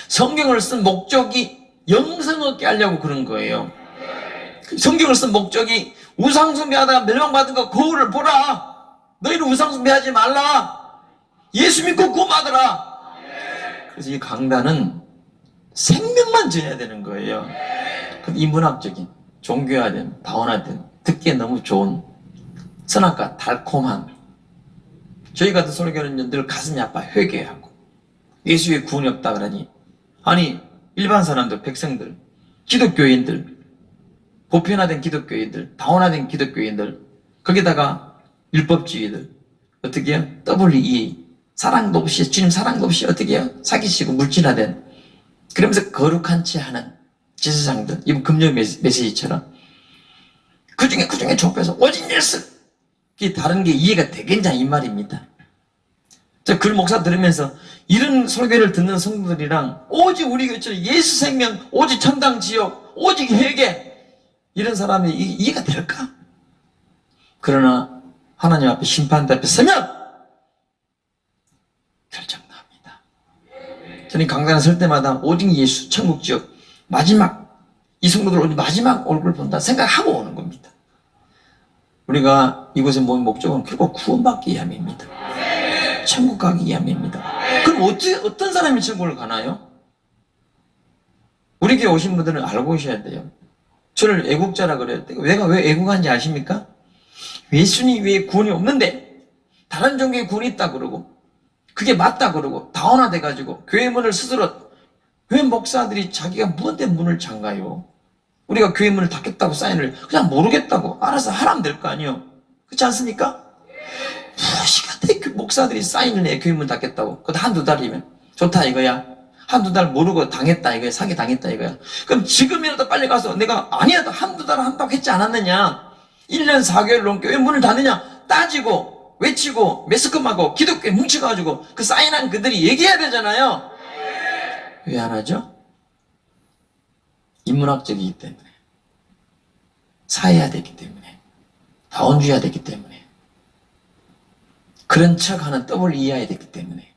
성경을 쓴 목적이 영생 얻게 하려고 그런 거예요. 성경을 쓴 목적이 우상숭배하다가 멸망받은 거 거울을 보라. 너희는 우상숭배하지 말라. 예수 믿고 구원받으라. 그래서 이 강단은 생명만 전해야 되는 거예요. 인문학적인 종교화된 다원화된 듣기에 너무 좋은 선악과 달콤한 저희 같은 설교는 늘 가슴이 아파 회개하고 예수의 구원이 없다 그러니 아니 일반 사람들 백성들 기독교인들 보편화된 기독교인들 다원화된 기독교인들 거기다가 율법주의들 어떻게 해요? WEA 사랑도 없이 주님 사랑도 없이 어떻게 해요? 사기치고 물질화된 그러면서 거룩한 채 하는 지세상들 이번 금요 메시지처럼 그중에 좁혀서 오직 예수 이게 다른 게 이해가 되겠냐 이 말입니다. 저 글 목사 들으면서 이런 설교를 듣는 성도들이랑 오직 우리 교회처럼 예수 생명 오직 천당 지옥 오직 회개 이런 사람이 이해가 될까? 그러나 하나님 앞에 심판대 앞에 서면 결정납니다. 저는 강단에 설 때마다 오직 예수 천국 지옥 마지막 이 성도들 오늘 마지막 얼굴 본다 생각하고 오는 겁니다. 우리가 이곳에 모인 목적은 결국 구원받기 위함입니다. 천국 가기 위함입니다. 그럼 어떤 사람이 천국을 가나요? 우리 교회 오신 분들은 알고 오셔야 돼요. 저를 애국자라 그래요. 내가 왜 애국한지 아십니까? 예수님 외에 구원이 없는데 다른 종교에 구원이 있다 그러고 그게 맞다 그러고 다원화돼가지고 교회 문을 스스로 왜 목사들이 자기가 무언데 문을 잠가요? 우리가 교회 문을 닫겠다고 사인을 그냥 모르겠다고 알아서 하라면 될 거 아니에요. 그렇지 않습니까? 무시간에 목사들이 사인을 해 교회 문 닫겠다고. 그것도 한두 달이면 좋다 이거야. 한두 달 모르고 당했다 이거야. 사기 당했다 이거야. 그럼 지금이라도 빨리 가서 내가 아니야 한두 달 한다고 했지 않았느냐 1년 4개월 넘게 왜 문을 닫느냐 따지고 외치고 매스컴하고 기독교에 뭉쳐가지고 그 사인한 그들이 얘기해야 되잖아요. 왜 안 하죠? 인문학적이기 때문에, 사회화되기 때문에, 다원주의화되기 때문에, 그런 척하는 떡을 이해해야 되기 때문에.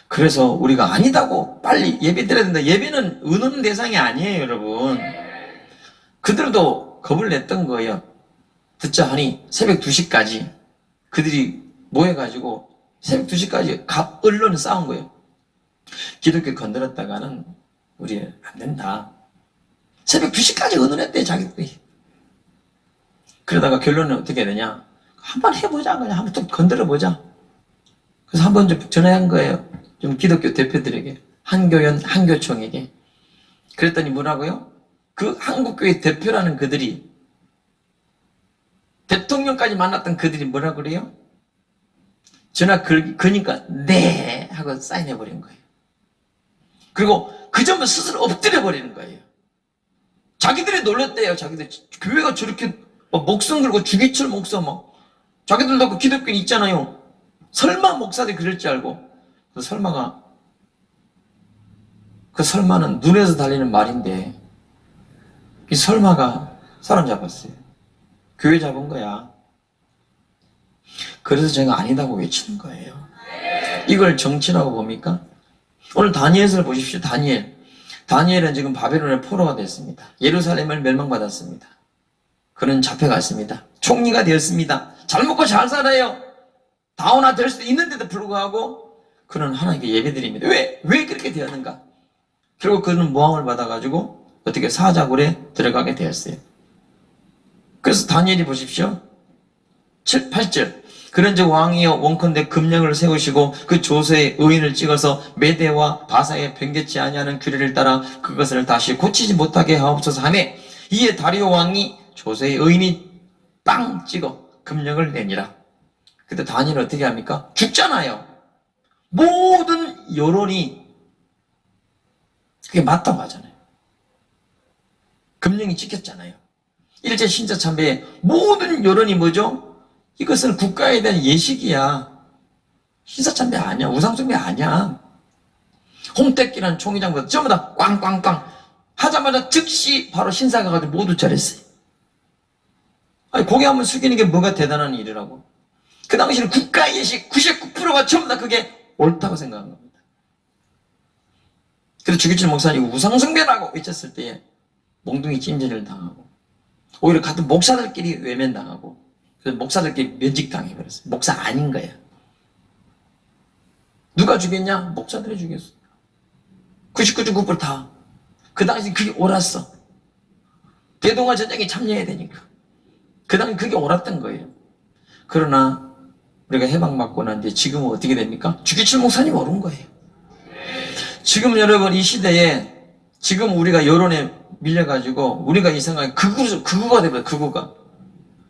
그래서 우리가 아니다고 빨리 예배 드려야 된다. 예배는 의논 대상이 아니에요, 여러분. 그들도 겁을 냈던 거예요. 듣자 하니 새벽 2시까지 그들이 모여가지고 새벽 2시까지 언론에 싸운 거예요. 기독교 건드렸다가는 우리 안 된다. 새벽 2시까지 의논했대, 자기들이. 그러다가 결론은 어떻게 되냐? 한번 해보자, 그냥 한번 좀 건드려보자. 그래서 한번 좀 전화한 거예요. 좀 기독교 대표들에게, 한교연, 한교총에게. 그랬더니 뭐라고요? 그 한국교회 대표라는 그들이, 대통령까지 만났던 그들이 뭐라 그래요? 전화 그니까 네 하고 사인해버린 거예요. 그리고 그 점을 스스로 엎드려버리는 거예요. 자기들이 놀랬대요. 자기들 교회가 저렇게 목숨 걸고 주기철 목사 막 자기들도 그 기독교 있잖아요. 설마 목사들이 그럴 줄 알고. 그 설마는 눈에서 달리는 말인데 이 설마가 사람 잡았어요. 교회 잡은 거야. 그래서 제가 아니다고 외치는 거예요. 이걸 정치라고 봅니까? 오늘 다니엘서를 보십시오. 다니엘은 지금 바벨론의 포로가 됐습니다. 예루살렘을 멸망받았습니다. 그는 잡혀갔습니다. 총리가 되었습니다. 잘 먹고 잘 살아요. 다운화 될 수도 있는데도 불구하고 그는 하나님께 예배드립니다. 왜 그렇게 되었는가? 결국 그는 모함을 받아가지고 어떻게 사자굴에 들어가게 되었어요. 그래서 다니엘이 보십시오. 7, 8절. 그런즉 왕이여 원컨대 금령을 세우시고 그 조서에 의인을 찍어서 메대와 바사에 변개치 아니하는 규례를 따라 그것을 다시 고치지 못하게 하옵소서 하며 이에 다리오 왕이 조서에 의인이 빵 찍어 금령을 내니라. 그때 다니엘은 어떻게 합니까? 죽잖아요. 모든 여론이 그게 맞다고 하잖아요. 금령이 찍혔잖아요. 일제 신자참배에 모든 여론이 뭐죠? 이것은 국가에 대한 예식이야. 신사참배 아니야. 우상숭배 아니야. 홍택기라는 총회장보다 전부 다 꽝꽝꽝 하자마자 즉시 바로 신사 가가지고 모두 절했어요. 아니, 고개 한번 숙이는 게 뭐가 대단한 일이라고. 그 당시에는 국가 예식 99%가 전부 다 그게 옳다고 생각한 겁니다. 그래서 주기철 목사님 우상숭배라고 외쳤을 때에 몽둥이 찜질을 당하고 오히려 같은 목사들끼리 외면당하고 그래서 목사들끼리 면직당해버렸어요. 목사 아닌 거야. 누가 죽였냐? 목사들이 죽였어. 99.9% 다. 그 당시 그게 옳았어. 대동아 전쟁에 참여해야 되니까. 그 당시 그게 옳았던 거예요. 그러나 우리가 해방받고 난 뒤에 지금은 어떻게 됩니까? 주기철 목사님 옳은 거예요. 지금 여러분 이 시대에 지금 우리가 여론에 밀려가지고 우리가 이 생각이 극우가 돼버려요. 극우가.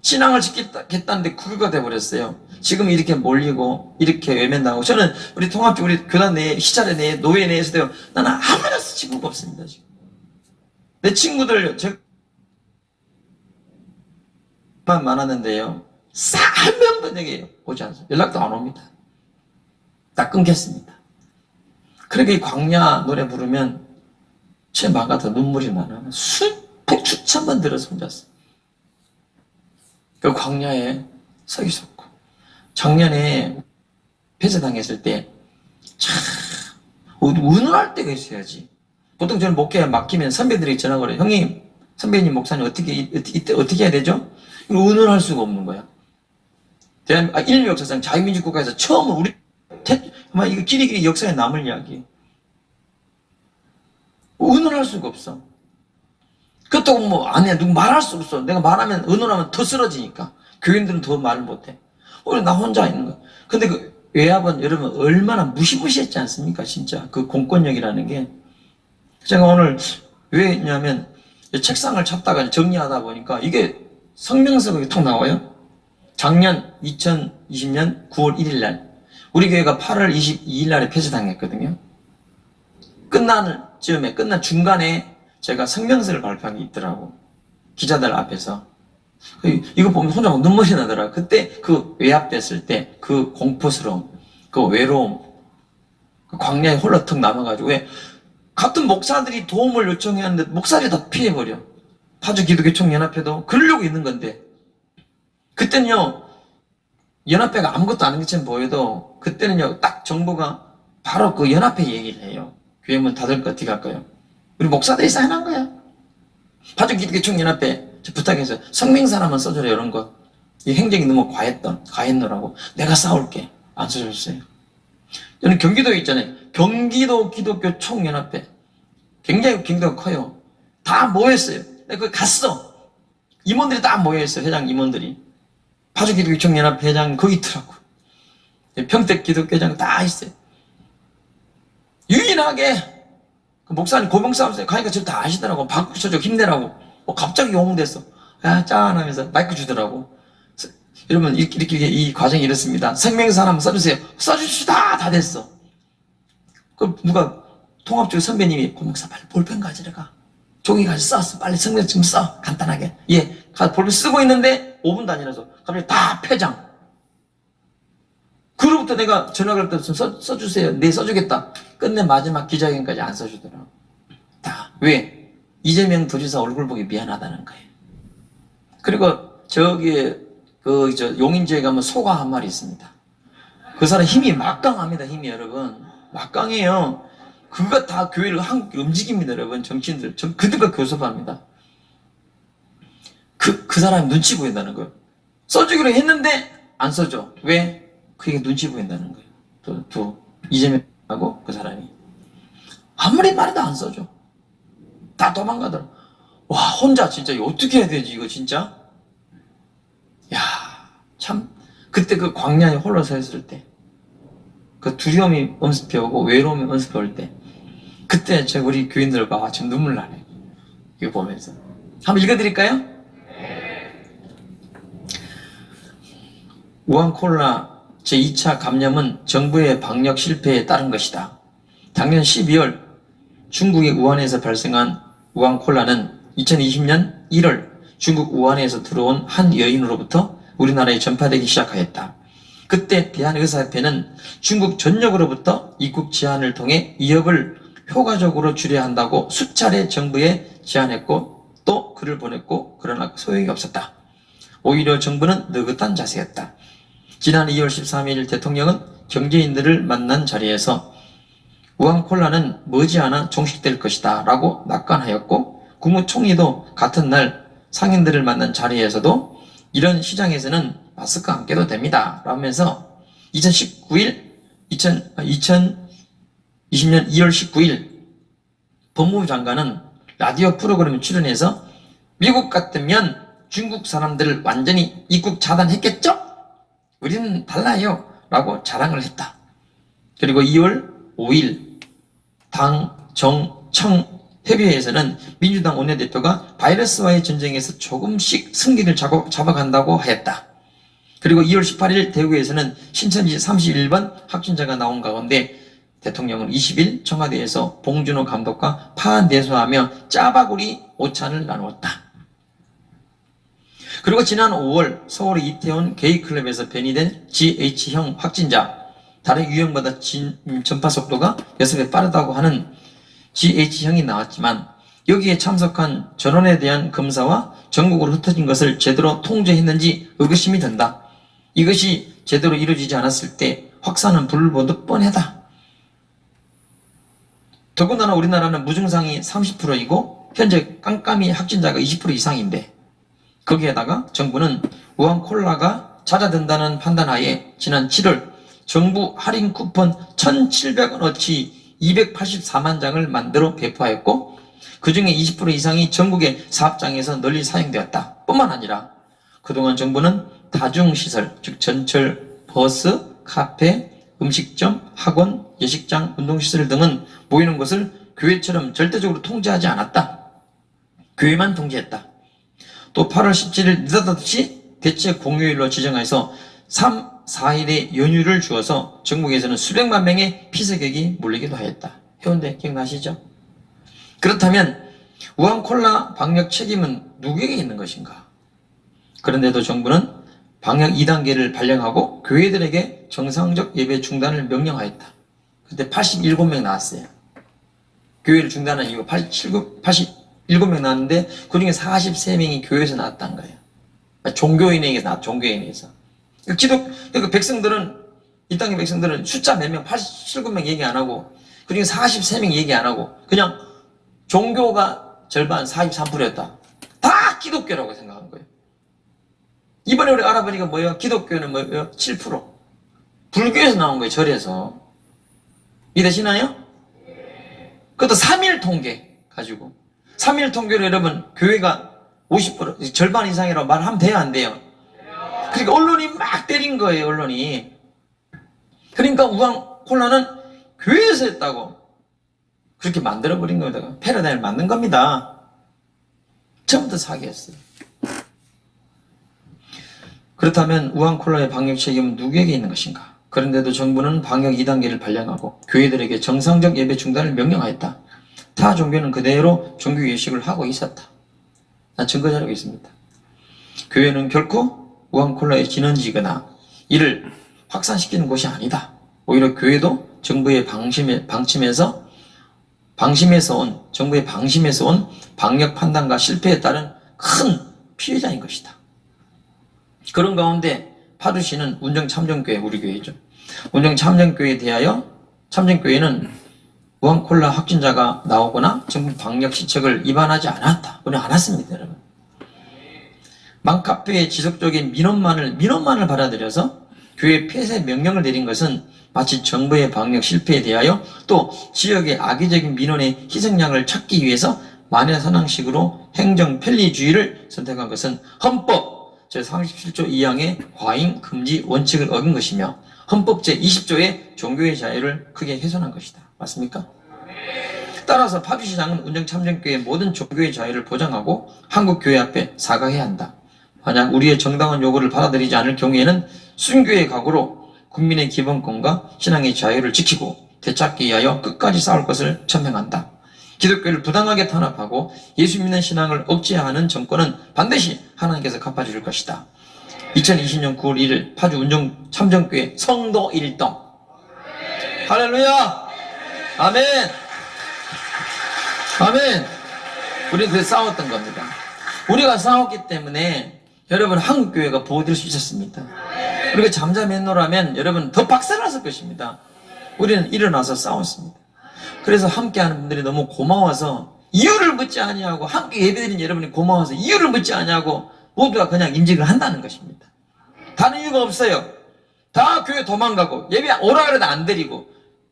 신앙을 지키겠다는데 극우가 돼버렸어요. 지금 이렇게 몰리고 이렇게 외면당하고 저는 우리 통합적 우리 교단 내에 시찰회 내에 노예 내에서도 나는 아무나 친구가 없습니다. 지금 내 친구들 만 많았는데요. 한 명도 내게 오지 않습니다. 연락도 안 옵니다. 다 끊겼습니다. 그렇게 이 광야 노래 부르면 제 마가 더 눈물이 나는 수천 번 들어서 혼자서 그 광야에 서 있었고 작년에 폐쇄당했을 때 참 운운할 때가 있어야지. 보통 저는 목회에 맡기면 선배들이 전화 걸어요. 형님, 선배님, 목사님 이때 어떻게 해야 되죠? 이거 운운할 수가 없는 거야. 인류 역사상 자유민주 국가에서 처음으로 우리 아마 이거 길이 역사에 남을 이야기. 의논할 수가 없어. 그렇다고 뭐 안 해. 누구 말할 수 없어. 내가 말하면 의논하면 더 쓰러지니까. 교인들은 더 말을 못해. 오히려 나 혼자 있는 거야. 근데 그 외압은 여러분 얼마나 무시무시했지 않습니까? 진짜 그 공권력이라는 게. 제가 오늘 왜 했냐면 책상을 찾다가 정리하다 보니까 이게 성명서가 톡 나와요. 작년 2020년 9월 1일 날 우리 교회가 8월 22일 날에 폐쇄당했거든요. 끝난 중간에 제가 성명서를 발표한 게 있더라고. 기자들 앞에서. 이거 보면 혼자 막 눈물이 나더라. 그때 그 외압됐을 때 그 공포스러움, 그 외로움, 그 광야에 홀로 턱 남아가지고 왜 같은 목사들이 도움을 요청했는데 목사들이 다 피해버려. 파주 기독교 총연합회도 그러려고 있는 건데, 그때는요 연합회가 아무것도 아닌 것처럼 보여도 그때는요 딱 정부가 바로 그 연합회 얘기를 해요. 교회 문 닫을 거 어떻게 할까요? 우리 목사들이 사인한 거야. 파주 기독교 총연합회 부탁해서 성명서 하나만 써줘라 이런 거. 이 행정이 너무 과했노라고. 내가 싸울게. 안 써줬어요. 저는 경기도에 있잖아요. 경기도 기독교 총연합회. 굉장히 경기도가 커요. 다 모였어요. 내가 거기 갔어. 임원들이 다 모여있어요. 회장 임원들이. 파주 기독교 총연합회 회장 거기 있더라고. 평택 기독교회장 다 있어요. 유일하게 그 목사님 고병싸움에 가니까 저 다 아시더라고. 박수 쳐줘 힘내라고. 갑자기 영웅됐어. 야, 짠 하면서 마이크 주더라고. 여러분 이렇게 이 과정이 이렇습니다. 성명서 하나만 써주세요. 써주시다 다 됐어. 그 누가 통합적 선배님이 고목사 빨리 볼펜 가지러 가. 종이 가지 써. 빨리 성명서 좀 써. 간단하게. 예. 가서 볼펜 쓰고 있는데 5분도 안 지나서 갑자기 다 폐장. 그로부터 내가 전화할 때 써주세요. 네 써주겠다. 끝내 마지막 기자회견까지 안 써주더라고. 다. 왜? 이재명 도지사 얼굴 보기 미안하다는 거예요. 그리고 저기 용인지에 가면 소가 한 마리 있습니다. 그 사람 힘이 막강합니다. 힘이 여러분 막강해요. 그가 다 교회를 움직입니다. 여러분 정치인들 그들과 교섭합니다. 그 사람이 눈치 보인다는 거예요. 써주기로 했는데 안 써줘. 왜? 그게 눈치 보인다는 거예요. 또 이재명하고 그 사람이 아무리 말해도 안 써줘. 다 도망가더라. 와 혼자 진짜 이거 어떻게 해야 되지 이거 진짜. 야, 참 그때 그 광야에 홀로 서 있을 때, 그 두려움이 엄습해 오고 외로움이 엄습해 올 때, 그때 제가 우리 교인들과 지금 눈물 나네. 이거 보면서 한번 읽어드릴까요? 우한 콜라 제2차 감염은 정부의 방역 실패에 따른 것이다. 작년 12월 중국의 우한에서 발생한 우한 콜라는 2020년 1월 중국 우한에서 들어온 한 여인으로부터 우리나라에 전파되기 시작하였다. 그때 대한의사협회는 중국 전역으로부터 입국 제한을 통해 위협을 효과적으로 줄여야 한다고 수차례 정부에 제안했고 또 글을 보냈고 그러나 소용이 없었다. 오히려 정부는 느긋한 자세였다. 지난 2월 13일 대통령은 경제인들을 만난 자리에서 우한 콜라는 머지않아 종식될 것이다 라고 낙관하였고 국무총리도 같은 날 상인들을 만난 자리에서도 이런 시장에서는 마스크 안 껴도 됩니다 라면서 2020년 2월 19일 법무부 장관은 라디오 프로그램에 출연해서 미국 같으면 중국 사람들을 완전히 입국 차단했겠죠? 우리는 달라요 라고 자랑을 했다. 그리고 2월 5일 당, 정, 청 협의회에서는 민주당 원내대표가 바이러스와의 전쟁에서 조금씩 승기를 잡아간다고 하였다. 그리고 2월 18일 대구에서는 신천지 31번 확진자가 나온 가운데 대통령은 20일 청와대에서 봉준호 감독과 파내소하며 짜바구리 오찬을 나누었다. 그리고 지난 5월 서울의 이태원 게이클럽에서 변이된 GH형 확진자, 다른 유형보다 전파 속도가 6배 빠르다고 하는 GH형이 나왔지만 여기에 참석한 전원에 대한 검사와 전국으로 흩어진 것을 제대로 통제했는지 의구심이 든다. 이것이 제대로 이루어지지 않았을 때 확산은 불을 보듯 뻔하다. 더군다나 우리나라는 무증상이 30%이고 현재 깜깜이 확진자가 20% 이상인데 거기에다가 정부는 우한 콜라가 잦아든다는 판단하에 지난 7월 정부 할인 쿠폰 1,700원어치 284만 장을 만들어 배포하였고 그 중에 20% 이상이 전국의 사업장에서 널리 사용되었다. 뿐만 아니라 그동안 정부는 다중시설, 즉 전철, 버스, 카페, 음식점, 학원, 예식장, 운동시설 등은 모이는 것을 교회처럼 절대적으로 통제하지 않았다. 교회만 통제했다. 또 8월 17일 느닷없이 대체 공휴일로 지정해서 3, 4일의 연휴를 주어서 전국에서는 수백만 명의 피서객이 몰리기도 하였다. 해운대 기억나시죠? 그렇다면 우한 콜라 방역 책임은 누구에게 있는 것인가? 그런데도 정부는 방역 2단계를 발령하고 교회들에게 정상적 예배 중단을 명령하였다. 그때 87명 나왔어요. 교회를 중단한 이유가 87명 나왔는데 그중에 43명이 교회에서 나왔다는 거예요. 종교인에게서 나왔, 종교인에게서. 그러니까 백성들은, 이 땅의 백성들은 숫자 몇 명, 87명 얘기 안 하고, 그중에 43명 얘기 안 하고, 그냥 종교가 절반 43%였다. 다 기독교라고 생각한 거예요. 이번에 우리 알아보니까 뭐예요? 기독교는 뭐예요? 7%. 불교에서 나온 거예요, 절에서. 이해되시나요? 그것도 3일 통계 가지고. 3일 통계로 여러분, 교회가 50%, 절반 이상이라고 말하면 돼요, 안 돼요? 그러니까 언론이 막 때린 거예요, 언론이. 그러니까 우한 콜라는 교회에서 했다고. 그렇게 만들어버린 겁니다. 패러다임을 만든 겁니다. 처음부터 사기였어요. 그렇다면 우한 콜라의 방역 책임은 누구에게 있는 것인가? 그런데도 정부는 방역 2단계를 발령하고 교회들에게 정상적 예배 중단을 명령하였다. 타 종교는 그대로 종교 예식을 하고 있었다. 난 증거 자료가 있습니다. 교회는 결코 우한 콜라의 진원지거나 이를 확산시키는 곳이 아니다. 오히려 교회도 정부의 방침에서 온 방역 판단과 실패에 따른 큰 피해자인 것이다. 그런 가운데 파주시는 운정참정교회, 우리 교회죠. 운정참정교회에 대하여 참정교회는 우한콜라 확진자가 나오거나 정부 방역 시책을 위반하지 않았다. 우리는 않았습니다, 여러분. 맘카페의 지속적인 민원만을 받아들여서 교회 폐쇄 명령을 내린 것은 마치 정부의 방역 실패에 대하여 또 지역의 악의적인 민원의 희생양을 찾기 위해서 만야선왕식으로 행정 편리주의를 선택한 것은 헌법 제37조 2항의 과잉 금지 원칙을 어긴 것이며 헌법 제20조의 종교의 자유를 크게 훼손한 것이다. 맞습니까? 따라서 파주시장은 운정참정교회의 모든 종교의 자유를 보장하고 한국교회 앞에 사과해야 한다. 만약 우리의 정당한 요구를 받아들이지 않을 경우에는 순교의 각오로 국민의 기본권과 신앙의 자유를 지키고 되찾기 위하여 끝까지 싸울 것을 천명한다. 기독교를 부당하게 탄압하고 예수 믿는 신앙을 억제하는 정권은 반드시 하나님께서 갚아주실 것이다. 2020년 9월 1일 파주 운정참정교회 성도 일동. 할렐루야! 아멘! 아멘! 우리는 그래서 싸웠던 겁니다. 우리가 싸웠기 때문에 여러분 한국교회가 보호될 수 있었습니다. 우리가 잠잠했노라면 여러분 더 박살났을 것입니다. 우리는 일어나서 싸웠습니다. 그래서 함께하는 분들이 너무 고마워서 이유를 묻지 아니하고 함께 예배드린 여러분이 고마워서 이유를 묻지 아니하고 모두가 그냥 임직을 한다는 것입니다. 다른 이유가 없어요. 다 교회 도망가고 예배 오라 그래도 안 드리고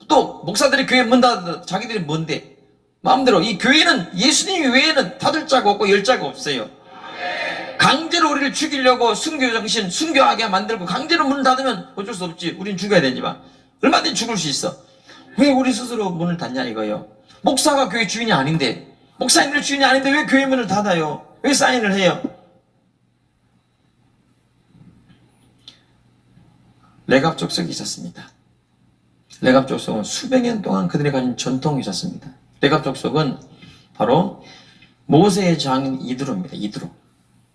또 목사들이 교회 문 닫아도 자기들이 뭔데 마음대로. 이 교회는 예수님 외에는 닫을 자가 없고 열 자가 없어요. 강제로 우리를 죽이려고 순교 정신 순교하게 만들고 강제로 문을 닫으면 어쩔 수 없지. 우린 죽어야 되지만 얼마든지 죽을 수 있어. 왜 우리 스스로 문을 닫냐 이거예요. 목사가 교회 주인이 아닌데, 목사님들 주인이 아닌데 왜 교회 문을 닫아요? 왜 사인을 해요? 레갑 족속이 있었습니다. 레갑 족속은 수백 년 동안 그들이 가진 전통이 있었습니다. 레갑 족속은 바로 모세의 장인 이드로입니다.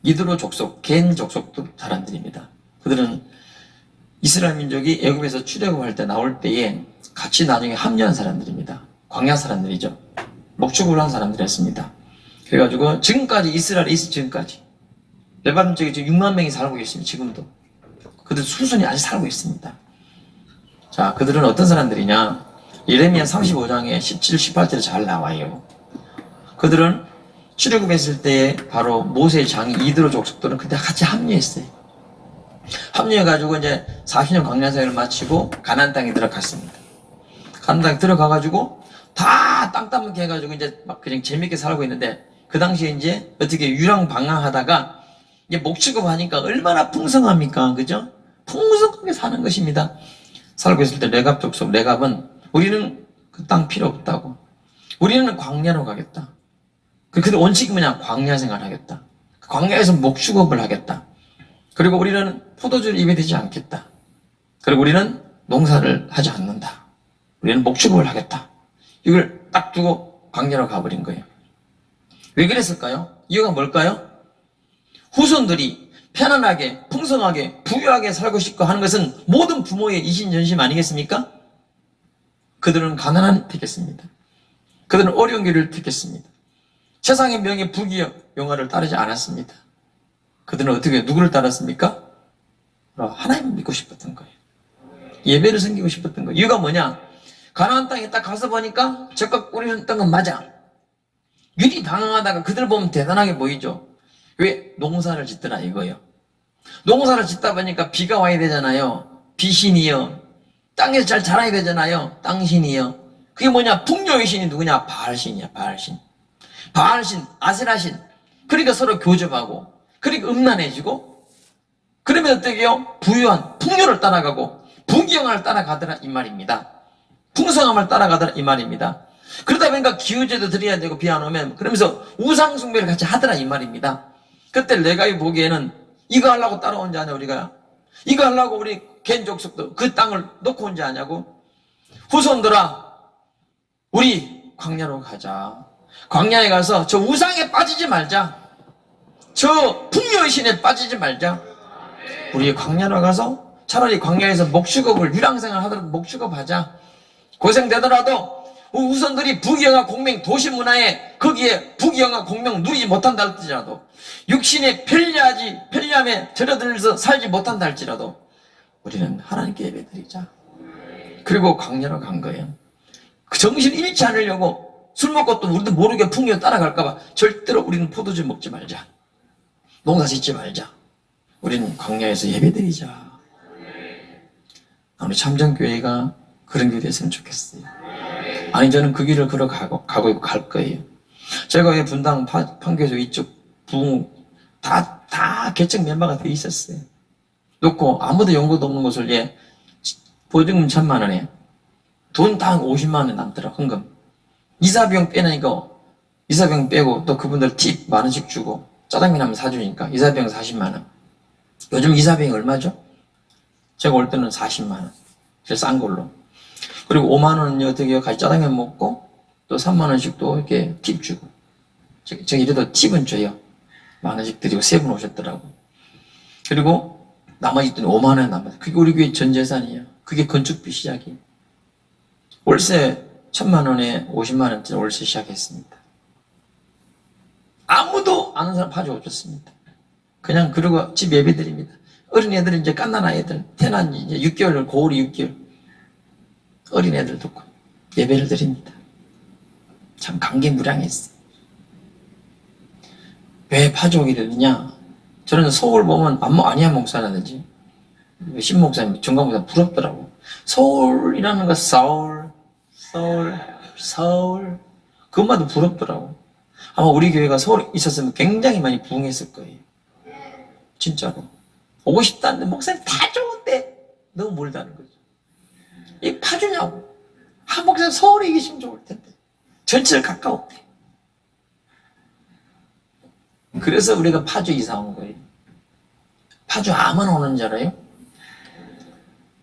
이드로 족속, 겐 족속도 사람들입니다. 그들은 이스라엘 민족이 애굽에서 출애굽할 때 나올 때에 같이 나중에 합류한 사람들입니다. 광야 사람들이죠. 목축을 한 사람들이었습니다. 그래가지고 지금까지 이스라엘에 있을 지금까지 레바논 쪽에 지금 6만 명이 살고 계십니다. 지금도. 그들 수순이 아직 살고 있습니다. 자, 그들은 어떤 사람들이냐? 예레미야 35장에 17, 18절에 잘 나와요. 그들은 출애굽했을 때에 바로 모세의 장인 이드로 족속들은 그때 같이 합류했어요. 합류해가지고 이제 40년 광야생활을 마치고 가나안 땅에 들어갔습니다. 가나안 땅에 들어가가지고 다 땅 따먹게 해가지고 이제 막 그냥 재밌게 살고 있는데 그 당시에 이제 어떻게 유랑방황하다가 이제 목축업 하니까 얼마나 풍성합니까? 그죠? 풍성하게 사는 것입니다. 살고 있을 때 레갑 족속, 레갑은 우리는 그 땅 필요 없다고. 우리는 광야로 가겠다. 근데 원칙이 뭐냐? 광야 생활 하겠다. 광야에서 목축업을 하겠다. 그리고 우리는 포도주를 입에 대지 않겠다. 그리고 우리는 농사를 하지 않는다. 우리는 목축업을 하겠다. 이걸 딱 두고 광야로 가버린 거예요. 왜 그랬을까요? 이유가 뭘까요? 후손들이 편안하게, 풍성하게, 부유하게 살고 싶고 하는 것은 모든 부모의 이신전심 아니겠습니까? 그들은 가난한 택했습니다. 그들은 어려운 길을 택했습니다. 세상의 명예, 부귀, 영화를 따르지 않았습니다. 그들은 어떻게 누구를 따랐습니까? 하나님을 믿고 싶었던 거예요. 예배를 섬기고 싶었던 거예요. 이유가 뭐냐? 가나안 땅에 딱 가서 보니까 적과 꾸렸던 건 맞아. 유리 방황하다가 그들 보면 대단하게 보이죠. 왜? 농사를 짓더라 이거예요. 농사를 짓다 보니까 비가 와야 되잖아요. 비신이요. 땅에서 잘 자라야 되잖아요. 땅신이요. 그게 뭐냐? 풍요의 신이 누구냐? 바알신이야. 바알신. 바알신, 아세라신. 그러니까 서로 교접하고, 그러니까 음란해지고, 그러면 어떻게요? 부유한 풍요를 따라가고 부귀영화를 따라가더라 이 말입니다. 풍성함을 따라가더라 이 말입니다. 그러다 보니까 기후제도 드려야 되고 비 안 오면, 그러면서 우상 숭배를 같이 하더라 이 말입니다. 그때 레가이 보기에는 이거 하려고 따라온 지 아냐 우리가? 이거 하려고 우리 겐 족속도 그 땅을 놓고 온 지 아냐고? 후손들아, 우리 광야로 가자. 광야에 가서 저 우상에 빠지지 말자. 저 풍요의 신에 빠지지 말자. 우리 광야로 가서 차라리 광야에서 목축업을, 유랑생활 하더라도 목축업 하자. 고생되더라도 우리 후손들이 부귀영화 공명 도시문화에 거기에 부귀영화 공명 누리지 못한다 할지라도, 육신의 편리함에 절여들어서 살지 못한다 할지라도 우리는 하나님께 예배드리자. 그리고 광야로 간 거예요. 그 정신 잃지 않으려고 술 먹고 또 우리도 모르게 풍요 따라갈까봐 절대로 우리는 포도주 먹지 말자. 농사 짓지 말자. 우리는 광야에서 예배드리자. 우리 참정교회가 그런 교회 됐으면 좋겠어요. 아니, 저는 그 길을 가고 있고 갈 거예요. 제가 왜 분당 판교에서 이쪽 부흥 다 개척 멤버가 돼 있었어요. 놓고 아무도 연고도 없는 곳을 보증금 1,000만 원에 돈 다 50만 원 남더라, 헌금. 이사비용 빼니까 이사비용 빼고 또 그분들 팁 만 원씩 주고 짜장면 하면 사주니까 이사비용 40만 원. 요즘 이사비용이 얼마죠? 제가 올 때는 40만 원. 제일 싼 걸로. 그리고 5만 원은 어떻게 같이 짜장면 먹고 또 3만 원씩 또 이렇게 팁 주고. 제가 이래도 팁은 줘요. 만 원씩 드리고 3분 오셨더라고. 그리고 나머지 돈 5만 원 남았어요. 그게 우리 교회 전 재산이에요. 그게 건축비 시작이에요. 월세 1,000만 원에 50만 원짜리 월세 시작했습니다. 아무도 아는 사람 파주 없었습니다. 그냥 그러고 집 예배 드립니다. 어린애들은 이제 갓난 아이들, 태어난 이제 6개월, 고울이 6개월. 어린애들 듣고 예배를 드립니다. 참 감개무량했어요. 왜 파주 오게 됐느냐? 저는 서울 보면 아니야 목사라든지 신목사님, 정강목사님 부럽더라고. 서울이라는 거 서울 그것만도 부럽더라고. 아마 우리 교회가 서울에 있었으면 굉장히 많이 부흥했을 거예요. 진짜로. 오고 싶다는데 목사님 다 좋은데 너무 멀다는 거죠. 이 파주냐고. 목사님 서울에 계시면 좋을 텐데. 전철 가까운데. 그래서 우리가 파주 이사 온 거예요. 파주 아만 오는 줄 알아요?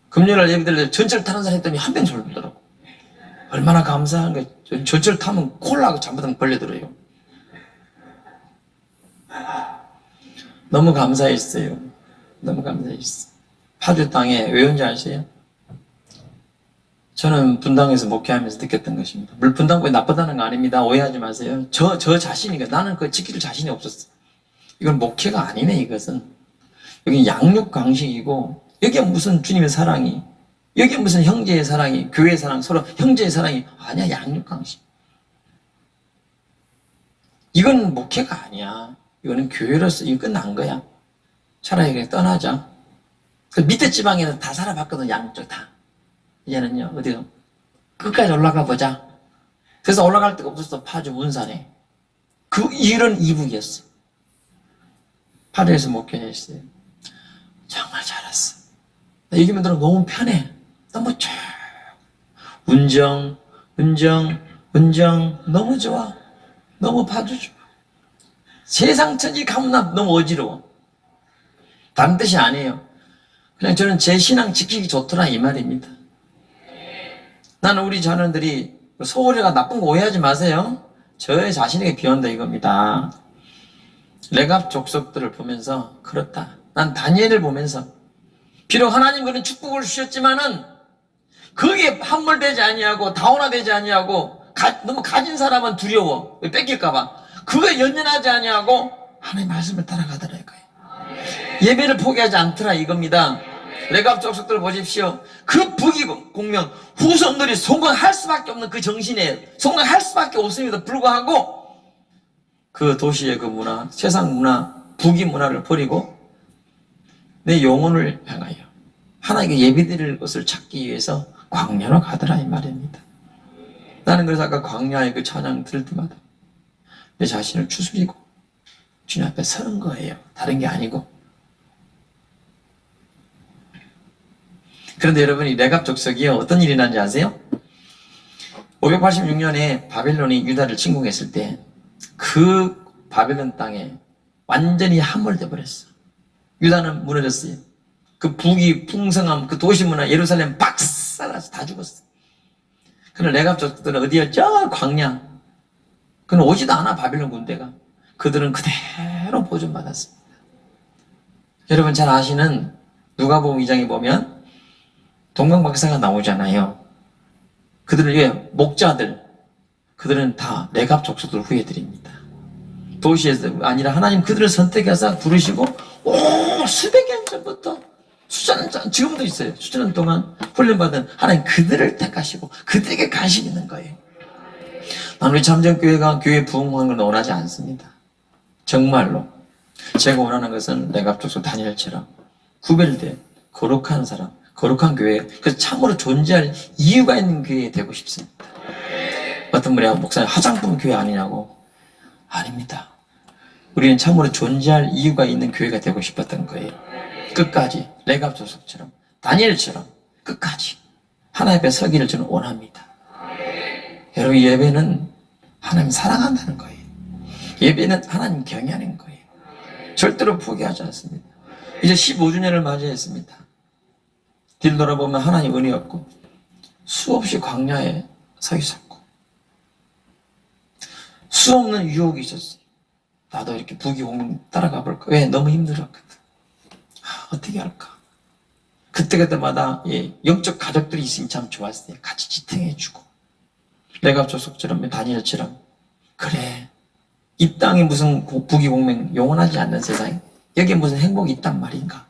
금요일날 예배들 전철 타는 사람 했더니 한 병 졸더라고. 얼마나 감사한 거예요. 전철 타면 콜라하고 잘못하면 걸려들어요. 너무 감사했어요. 너무 감사했어요. 파주 땅에 왜 온지 아세요? 저는 분당에서 목회하면서 느꼈던 것입니다. 물론 분당보다 나쁘다는 거 아닙니다. 오해하지 마세요. 저 자신이니까 나는 그거 지킬 자신이 없었어. 이건 목회가 아니네, 이것은. 여기 양육 강식이고, 여기에 무슨 주님의 사랑이, 여기에 무슨 형제의 사랑이, 교회의 사랑, 서로 형제의 사랑이 아니야. 양육 강식. 이건 목회가 아니야. 이거는 교회로서 이거 끝난 거야. 차라리 그냥 떠나자. 그 밑에 지방에는 다 살아봤거든, 양쪽 다. 이제는요, 어디요? 끝까지 올라가 보자. 그래서 올라갈 데가 없었어, 파주 문산에. 그 일은 이북이었어. 파주에서 목회했어요. 정말 잘했어. 얘기만 들으면 너무 편해. 너무 쫙. 운정, 너무 좋아. 너무 파주 좋아. 세상 천지 가면 나 너무 어지러워. 다른 뜻이 아니에요. 그냥 저는 제 신앙 지키기 좋더라 이 말입니다. 나는 우리 자녀들이 서울이가 나쁜 거 오해하지 마세요. 저의 자신에게 비운다 이겁니다. 레갑 족속들을 보면서 그렇다. 난 다니엘을 보면서 비록 하나님 그런 축복을 주셨지만은 거기에 함몰되지 아니하고 다운화되지 아니하고 너무 가진 사람은 두려워. 왜 뺏길까봐. 그거에 연연하지 아니하고 하나님의 말씀을 따라가더라 이거예요. 예배를 포기하지 않더라 이겁니다. 레갑 족속들 보십시오. 그 부귀공명 후손들이 성공할 수밖에 없는 그 정신이에요. 성공할 수밖에 없음에도 불구하고 그 도시의 그 문화, 세상 문화, 부귀 문화를 버리고 내 영혼을 향하여 하나님께 예배드릴 것을 찾기 위해서 광야로 가더라 이 말입니다. 나는 그래서 아까 광야의 그 찬양 들을 때마다 내 자신을 추스리고 주님 앞에 서는 거예요. 다른 게 아니고. 그런데 여러분, 이 레갑 족속이요, 어떤 일이 난지 아세요? 586년에 바벨론이 유다를 침공했을 때 그 바벨론 땅에 완전히 함몰돼 버렸어. 유다는 무너졌어요. 그 부귀 풍성함, 그 도시 문화, 예루살렘 박살나서 다 죽었어. 그런 레갑 족들은 어디야? 저 광야. 그는 오지도 않아, 바벨론 군대가. 그들은 그대로 보존받았습니다. 여러분 잘 아시는 누가복음 2장에 보면 동방박사가 나오잖아요. 그들을 위해 목자들, 그들은 다 레갑 족속들 후예들입니다. 도시에서 아니라 하나님 그들을 선택해서 부르시고 수백 년 전부터 수천 년, 지금도 있어요. 수천 년 동안 훈련받은 하나님 그들을 택하시고 그들에게 관심 있는 거예요. 나는 우리 참전교회가 교회 부흥하는 걸 원하지 않습니다. 정말로 제가 원하는 것은 레갑 족속 다니엘처럼 구별된 거룩한 사람, 거룩한 교회, 그래서 참으로 존재할 이유가 있는 교회에 되고 싶습니다. 어떤 분이 목사님 화장품 교회 아니냐고. 아닙니다. 우리는 참으로 존재할 이유가 있는 교회가 되고 싶었던 거예요. 끝까지 레갑 족속처럼 다니엘처럼 끝까지 하나님 앞에 서기를 저는 원합니다. 여러분, 예배는 하나님 사랑한다는 거예요. 예배는 하나님 경외하는 거예요. 절대로 포기하지 않습니다. 이제 15주년을 맞이했습니다. 뒤를 돌아보면 하나님 은혜 없고 수없이 광야에 서 있었고 수없는 유혹이 있었어요. 나도 이렇게 부귀공명 따라가 볼까? 왜? 너무 힘들었거든. 어떻게 할까? 그때마다 영적 가족들이 있으면 참 좋았어요. 같이 지탱해주고 레갑 족속처럼 다니엘처럼 그래, 이 땅에 무슨 부귀공명 영원하지 않는 세상에 여기에 무슨 행복이 있단 말인가?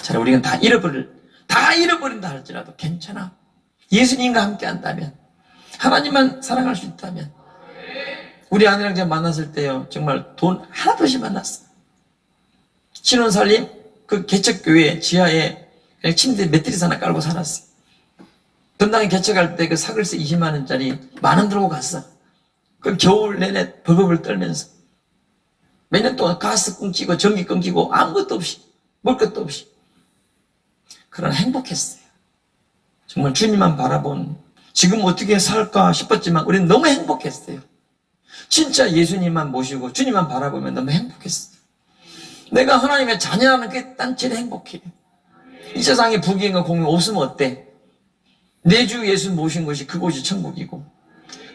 차라리 우리는 다 잃어버린다 할지라도 괜찮아. 예수님과 함께 한다면, 하나님만 사랑할 수 있다면. 우리 아내랑 제가 만났을 때요, 정말 돈 하나도 없이 만났어. 신혼살림, 그 개척교회 지하에 그냥 침대 매트리스 하나 깔고 살았어. 분당에 개척할 때 그 사글세 20만원짜리 10,000원 들고 갔어. 그 겨울 내내 벌벌 떨면서. 몇 년 동안 가스 끊기고 전기 끊기고 아무것도 없이, 먹을 것도 없이. 그러나 행복했어요. 정말 주님만 바라본, 지금 어떻게 살까 싶었지만 우리는 너무 행복했어요. 진짜 예수님만 모시고 주님만 바라보면 너무 행복했어요. 내가 하나님의 자녀라는 게 딴 행복해요. 이 세상에 부귀행과 공명 없으면 어때? 내 주 예수 모신 것이 그곳이 천국이고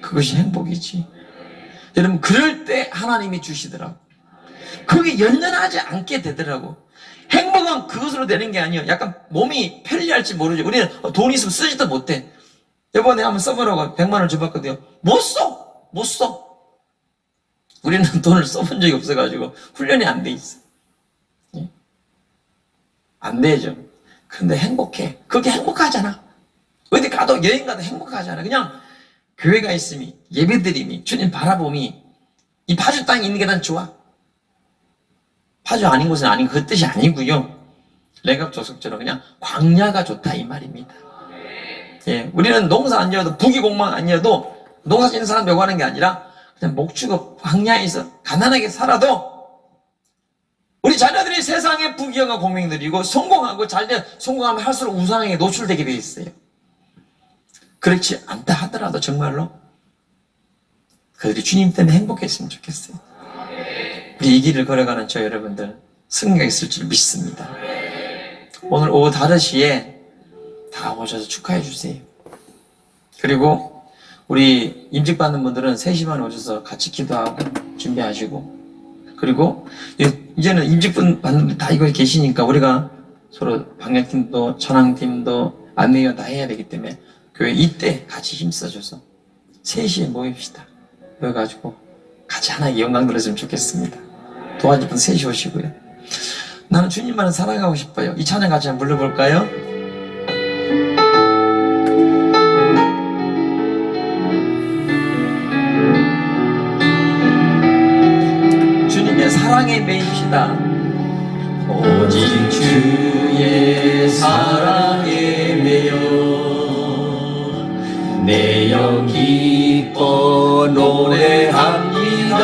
그것이 행복이지. 여러분, 그럴 때 하나님이 주시더라고. 그게 연연하지 않게 되더라고. 행복은 그것으로 되는 게 아니에요. 약간 몸이 편리할지 모르지. 우리는 돈 있으면 쓰지도 못해. 이번에 한번 써보라고 100만원 줘봤거든요. 못 써. 우리는 돈을 써본 적이 없어가지고 훈련이 안 돼 있어. 안 되죠. 그런데 행복해. 그게 행복하잖아. 어디 가도 여행 가도 행복하잖아. 그냥 교회가 있음이, 예배드림이, 주님 바라봄이 이 파주 땅에 있는 게 난 좋아. 파주 아닌 곳은 아닌 그 뜻이 아니고요. 레갑 족속처럼 그냥 광야가 좋다 이 말입니다. 예, 우리는 농사 안 지어도 부귀공명 아니어도 농사 짓는 사람 요구하는 게 아니라 그냥 목축업 광야에서 가난하게 살아도 우리 자녀들이 세상의 부귀영화 공명 누리고 성공하고 성공하면 할수록 우상에게 노출되게 되어 있어요. 그렇지 않다 하더라도 정말로 그들이 주님 때문에 행복했으면 좋겠어요. 우리 이 길을 걸어가는 저 여러분들 승리가 있을 줄 믿습니다. 오늘 오후 5시에 다 오셔서 축하해 주세요. 그리고 우리 임직받는 분들은 3시 반에 오셔서 같이 기도하고 준비하시고, 그리고 이제는 임직분 받는 분들 다 이거 계시니까 우리가 서로 방역팀도 천황팀도 안내위원 다 해야 되기 때문에 교회 이때 같이 힘써줘서 3시에 모입시다. 모여가지고 같이 하나님께 영광 들었으면 좋겠습니다. 도와줄 분 3시 오시고요. 나는 주님만을 사랑하고 싶어요. 이 찬양 같이 한번 불러볼까요? 주님의 사랑에 매입시다. 오직 주의 사랑에 매여 내 영 기뻐 노래합니다.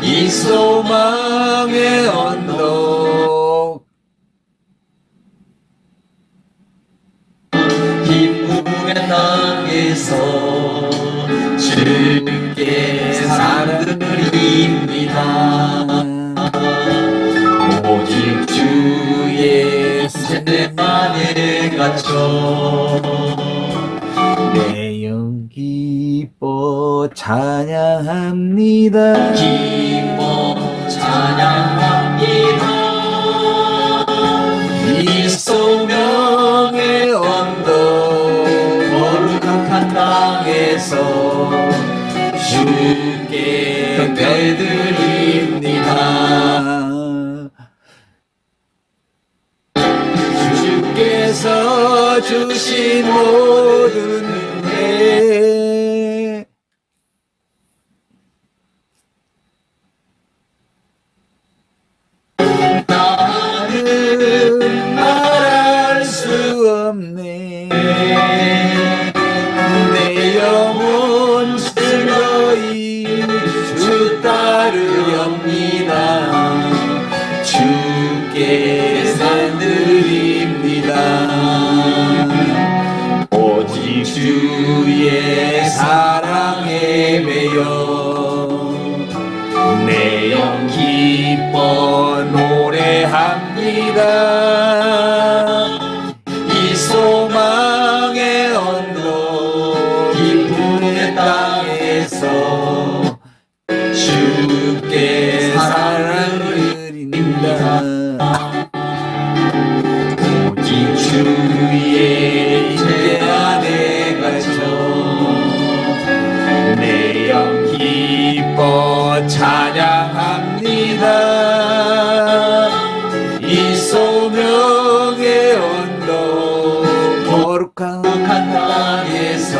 이 소망의 언덕 기쁨의 땅에서 주께 사랑드립니다. 오직 주의 세만에 갇혀 내 영 기뻐 찬양합니다. 기뻐 찬양합니다. 이 소명의 언덕 거룩한 땅에서 주께 배드립니다. 주께서 주신 모든 은혜 나는 말할 수 없네. 내 영혼 즐거이 주 따르렵니다. 주께 산드립니다. 오직 주의 사랑에 매여 내 영 기뻐 노래합니다. 이 소망의 언덕 기쁨의 땅에서 주께 사랑을 드립니다. 오직 주의 임재 안에 갇혀 내 영 기뻐 찬양합니다. 이 소명의 언덕 거룩한 땅에서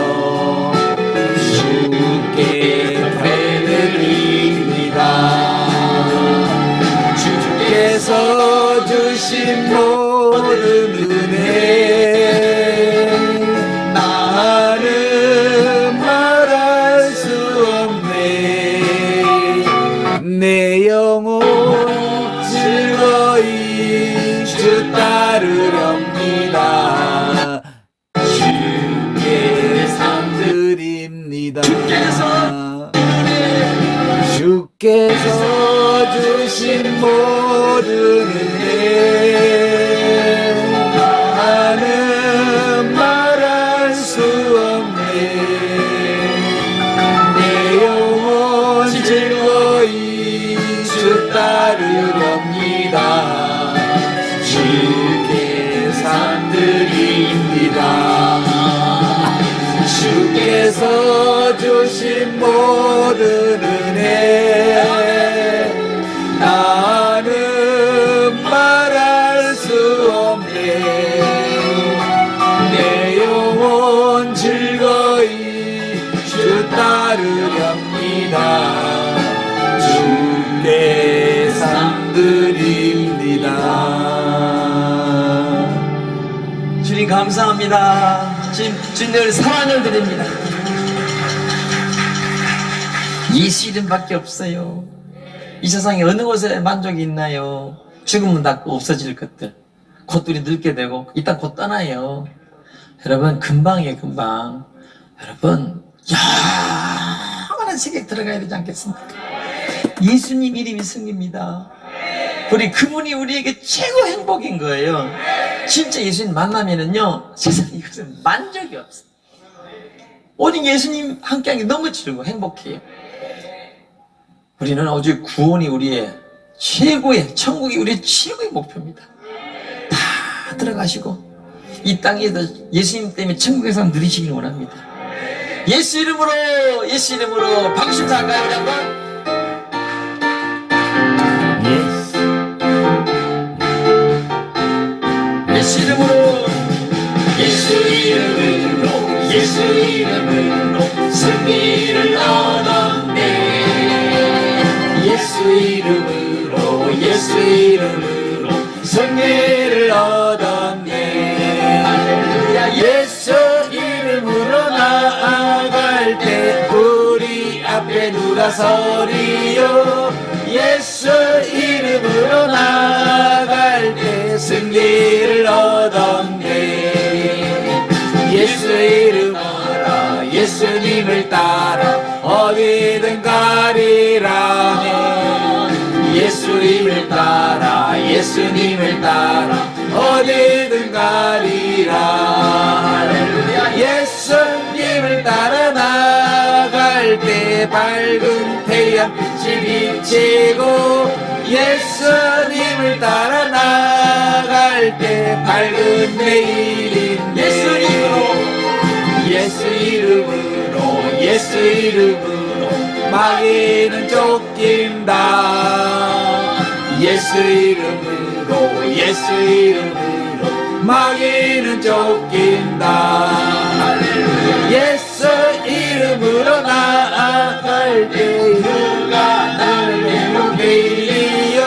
주께 배드립니다. 주께서 주신 모든 은혜 나는 말할 수 없네. 내 영혼 즐거이 주 따르렵니다. 주께 상드립니다. 주께서 주신 모든 은혜 나는 말할 수 없네. 내 영혼 즐거이 주 따르렵니다. 주께 산드립니다. 주께서 주신 모든 은혜 나는 말할 수 없네. 내 영혼 즐거이 주 따르렵니다. 주께 상드립니다. 주님 감사합니다. 주님들 사랑을 드립니다. 예수 이름밖에 없어요. 이 세상에 어느 곳에 만족이 있나요? 죽으면 다 없어질 것들. 곧 우리 늙게 되고 이따 곧 떠나요. 여러분 금방이에요, 금방. 여러분 영원한 세계에 들어가야 되지 않겠습니까? 예수님 이름이 승리입니다. 우리 그분이 우리에게 최고 행복인 거예요. 진짜 예수님 만나면은요 세상에 이것은 만족이 없어요. 오직 예수님 함께하는 게 너무 즐거워 행복해요. 우리는 오직 구원이 우리의 최고의 천국이 우리의 최고의 목표입니다. 다 들어가시고 이 땅에서 예수님 때문에 천국에서 누리시길 원합니다. 예수 이름으로, 예수 이름으로 박수심사 할까요, 우리 한번? 예스. 예수 이름으로, 예수 이름으로, 예수 이름으로 승리를 얻었네. 예수 이름으로, 예수 이름으로 승리를 얻었네. 할렐루야. 예수 이름으로 나아갈 때 우리 앞에 누가 서리요. 예수 이름으로 나아갈 때 승리를 얻었네. 예수 이름 알아, 예수님을 따라 어디든 가리라네. 예수님을 따라, 예수님을 따라 어디든 가리라. 할렐루야. 예수님을 따라 나갈 때 밝은 태양빛이 비치고, 예수님을 따라 나갈 때 밝은 내일인데. 예수 이름으로, 예수 이름으로, 예수 이름으로 마귀는 쫓긴다. 예수 이름으로, 예수 이름으로 마귀는 쫓긴다. 할렐루야. 예수 이름으로 나아갈 때 누가 나를 괴롭히리요.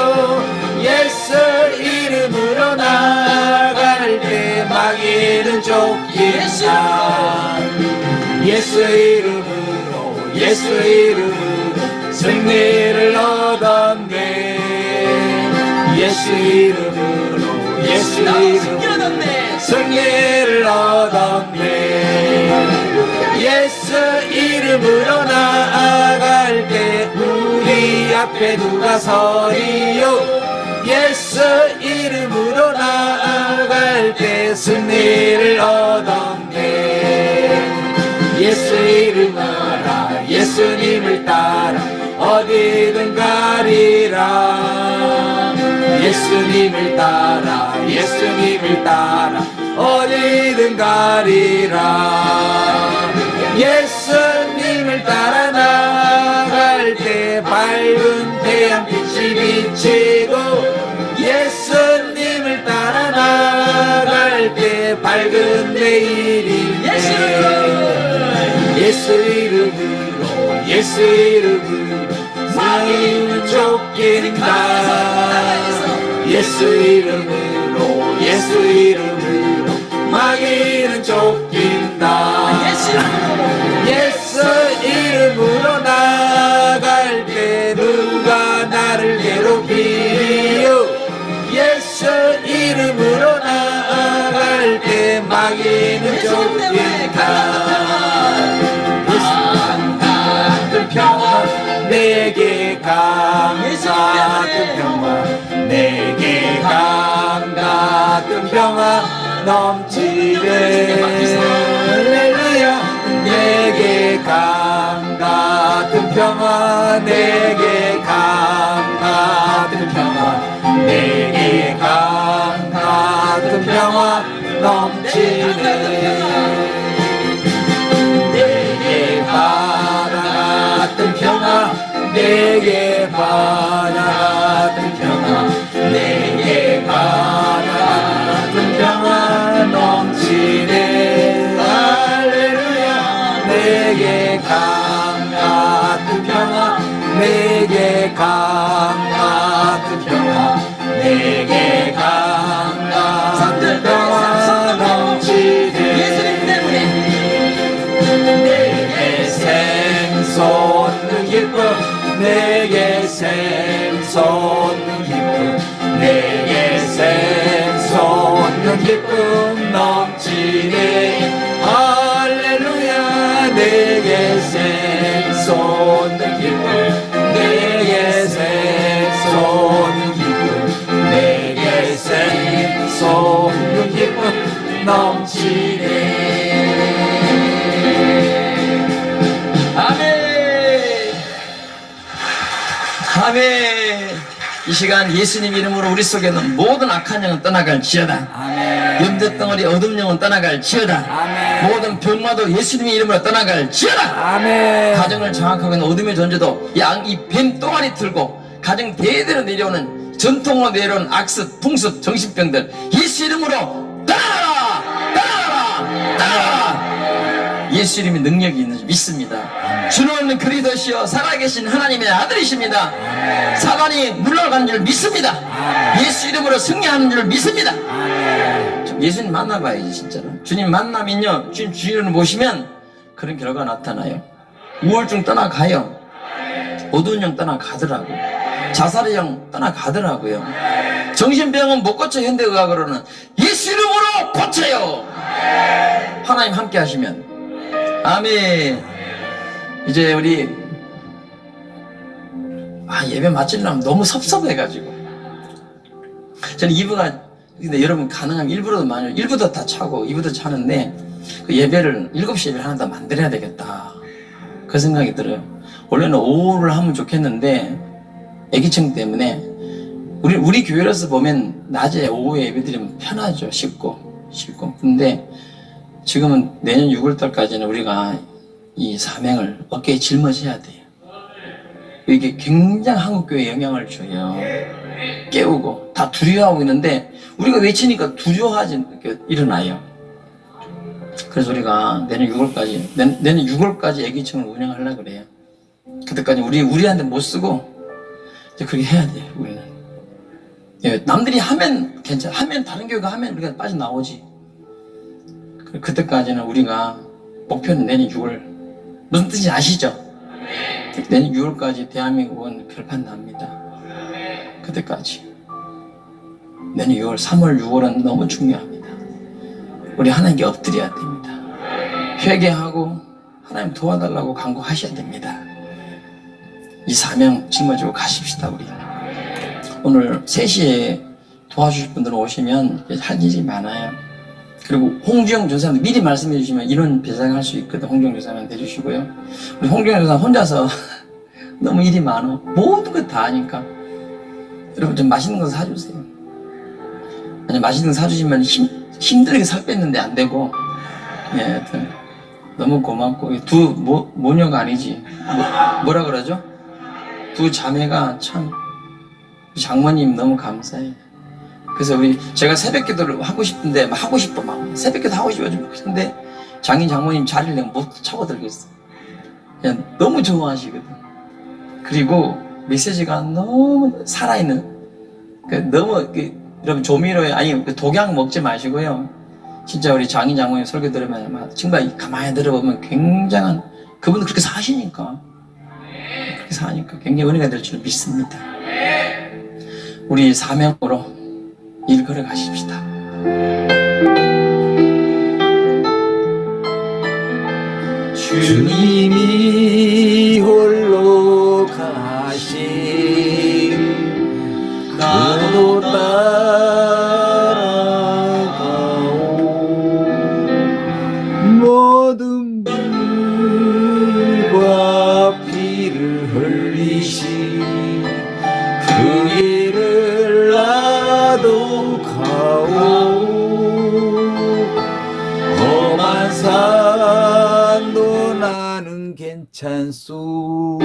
예수 이름으로 나아갈 때 마귀는 쫓긴다. 예수 이름으로, 예수 이름으로 승리를 얻었네. 예수 이름으로, 예수 이름으로 승리를 얻었네. 예수 이름으로 나아갈 때 우리 앞에 누가 서리요. 예수 이름으로 나아갈 때 승리를 얻었네. 예수 이름 알아, 예수님을 따라 어디든 가리라. 예수님을 따라, 예수님을 따라 어디든 가리라. 예수님을 따라 나갈 때 밝은 태양빛이 비치고, 예수님을 따라 나갈 때 밝은 내일인데. 예수 이름으로, 예수 이름으로 마귀는 쫓긴다. 예수 이름으로, 예수 이름으로 마귀는 쫓긴다. 예수 이름으로 나갈 때 누가 나를 괴롭히리요. 예수 이름으로 나갈 때 마귀는 쫓긴다. 같은 평화 내게 강 같은 평화, 내게 강 같은 평화 넘치네. 할렐루야. 내게 강 같은 평화, 내게 강 같은 평화, 내게 강 같은 평화 넘치네. 내게 바다 같은 평화, 내게 바다 같은 평화, 내게 바다 같은 평화 넘치네. 할렐루야. 내게 강 같은 평화, 내게 강 같은 평화, 내게 강 같은 평화 넘치네. 내게 샘솟는 기쁨, 내게 샘솟는 기쁨, 내게 샘솟는 기쁨 넘치네. 할렐루야. 내게 샘솟는 기쁨, 내게 샘솟는 기쁨, 내게 샘솟는 기쁨 넘치네. 아멘. 이 시간 예수님 이름으로 우리 속에 있는 모든 악한 영은 떠나갈지어다. 아멘. 염두덩어리 어둠 영혼 떠나갈지어다. 모든 병마도 예수님의 이름으로 떠나갈지어다. 가정을 장악하고 있는 어둠의 존재도 이 뱀 똥아리 틀고 가정 대대로 내려오는 전통으로 내려온 악습, 풍습, 정신병들 예수 이름으로 떠나가라! 떠나가라! 떠나가라! 예수 이름의 능력이 있는지 믿습니다. 주는 그리스도시요 살아계신 하나님의 아들이십니다. 사단이 물러가는 줄 믿습니다. 예수 이름으로 승리하는 줄 믿습니다. 좀 예수님 만나봐야지 진짜로. 주님 만나면요, 주님 주인을 모시면 그런 결과가 나타나요. 우울증 떠나가요. 어두운 영 떠나가더라고. 자살의 영 떠나가더라고요. 정신병은 못 고쳐 현대의학으로는 예수 이름으로 고쳐요. 하나님 함께 하시면. 아멘. 이제 우리 예배 마치려면 너무 섭섭해가지고 저는 2부가 근데 여러분 가능하면 1부로도 많이 1부도 다 차고 2부도 차는데 그 예배를 7시 예배를 하나 더 만들어야 되겠다 그 생각이 들어요. 원래는 오후를 하면 좋겠는데 애기층 때문에 우리 교회로서 보면 낮에 오후에 예배드리면 편하죠. 쉽고 근데 지금은 내년 6월달까지는 우리가 이 사명을 어깨에 짊어져야 돼요. 이게 굉장히 한국교회에 영향을 줘요. 깨우고 다 두려워하고 있는데 우리가 외치니까 두려워하지 일어나요. 그래서 우리가 내년 6월까지 애기층을 운영하려고 그래요. 그때까지 우리한테 못 쓰고 이제 그렇게 해야 돼요. 우리는 남들이 하면 괜찮아. 하면 다른 교회가 하면 우리가 빠져나오지. 그때까지는 우리가 목표는 내년 6월 무슨 뜻인지 아시죠? 내년 6월까지 대한민국은 결판 납니다. 그때까지 내년 6월 3월 6월은 너무 중요합니다. 우리 하나님께 엎드려야 됩니다. 회개하고 하나님 도와달라고 간구하셔야 됩니다. 이 사명 짊어지고 가십시다. 우리 오늘 3시에 도와주실 분들은 오시면 할 일이 많아요. 그리고 홍주영 전사님 미리 말씀해 주시면 인원 배상할 수 있거든. 홍주영 전사님한테 해주시고요. 우리 홍주영 전사 혼자서 너무 일이 많아. 모든 것 다 하니까 여러분 좀 맛있는 거 사주세요. 아니 맛있는 거 사주시면 힘들게 살 뺐는데 안 되고 하여튼 너무 고맙고 모녀가 아니지 뭐라 그러죠? 두 자매가 참 장모님 너무 감사해요. 그래서 제가 새벽 기도를 하고 싶은데 하고 싶어 막 새벽 기도 하고 싶은데 장모님 자리를 내가 못 차고들겠어. 그냥 너무 좋아하시거든. 그리고 메시지가 너무 살아있는 너무 여러분 조미료에 독약 먹지 마시고요. 진짜 우리 장모님 설교 들으면 정말 가만히 들어보면 굉장한 그분은 그렇게 사시니까 굉장히 은혜가 될 줄 믿습니다. 우리 사명으로 일 걸어 가십시다. 주님이 홀로 가신 나도 따라가오. 모든 물과 피를 흘리신 그 길을 나도 가오. 험한 산도 나는 괜찮소.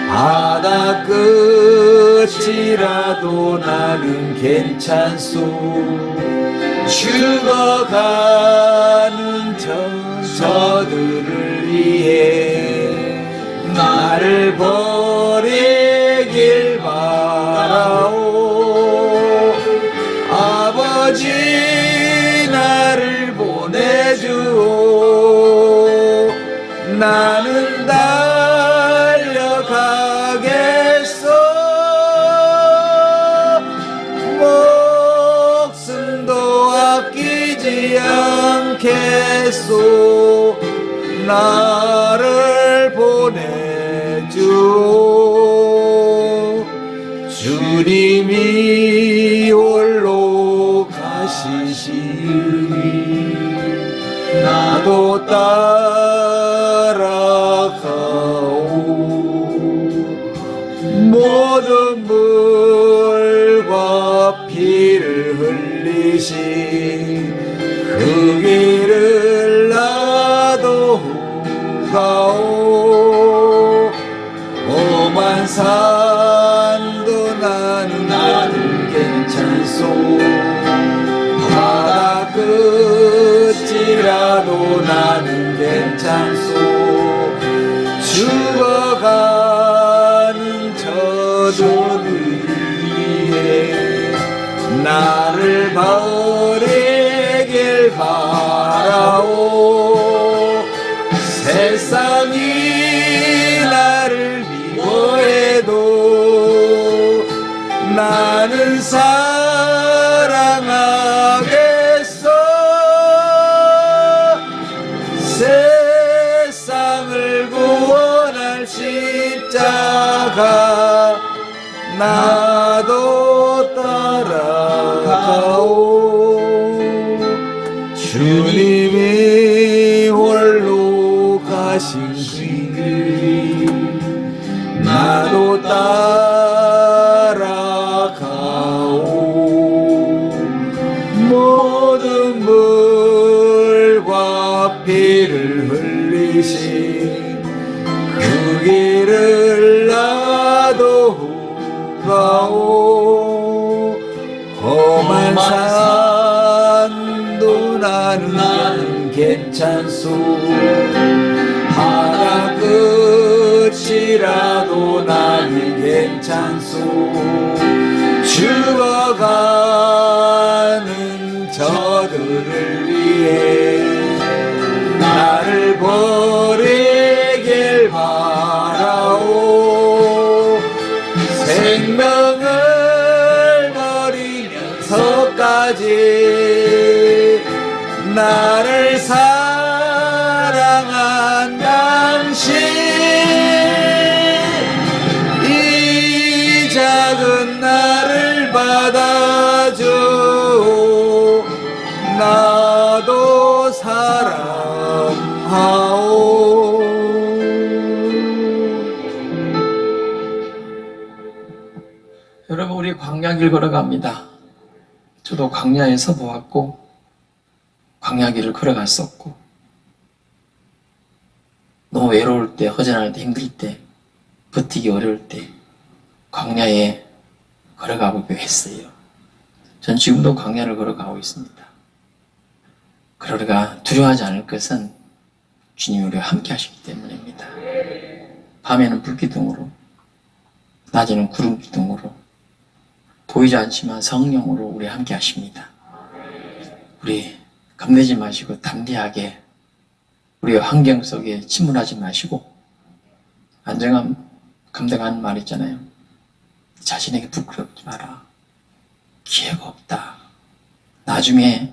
바다 끝이라도 나는 괜찮소. 죽어가는 저들을 위해 나를 버리길 바라오. 아버지 나를 보내주오. 나는 달려가겠소. 목숨도 아끼지 않겠소. 나를 보내주오. 주님이 홀로 가시시니 나도 따라가오. 모든 물과 피를 흘리 흘리시 그 길을 나도 가오 험한 산도 나는 괜찮소 바다 끝이라도 나는 괜찮소 죽어가는 저들을 위해 나를 버리길 바라오 세상이 나를 미워해도 나는 사랑하겠어 세상을 구원할 십자가 나도 따라가오 주님이 홀로 가신 길 나도 따라가오 모든 물과 피를 흘리신 그 길을 나도 가오 험한 산도 나는 괜찮소 바다 끝이라도 나는 괜찮소 죽어가는 저들을 위해 나를 버리길 바라오 생명을 버리면서까지 나를 사랑한 당신 이 작은 나를 받아줘 나도 사랑하오 여러분 우리 광야길 걸어갑니다. 저도 광야에서 보았고 광야길을 걸어갔었고 너무 외로울 때 허전할 때 힘들 때 버티기 어려울 때 광야에 걸어가보기로 했어요. 전 지금도 광야를 걸어가고 있습니다. 그러다가 두려워하지 않을 것은 주님이 우리와 함께 하시기 때문입니다. 밤에는 불기둥으로 낮에는 구름기둥으로 보이지 않지만 성령으로 우리 함께 하십니다. 우리 겁내지 마시고 담대하게 우리의 환경 속에 침몰하지 마시고 안정감 감당하는 말 있잖아요. 자신에게 부끄럽지 마라. 기회가 없다. 나중에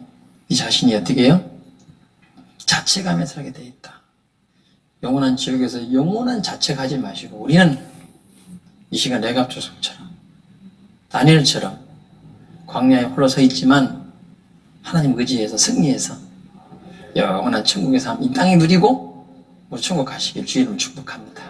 이 자신이 어떻게 해요? 자책하며 살게 돼 있다. 영원한 지옥에서 영원한 자책하지 마시고 우리는 이 시간 레갑 조석처럼 다니엘처럼 광야에 홀로 서 있지만 하나님 의지해서 승리해서 영원한 천국의 삶 이 땅에 누리고 우리 천국 가시길 주의 이름으로 축복합니다.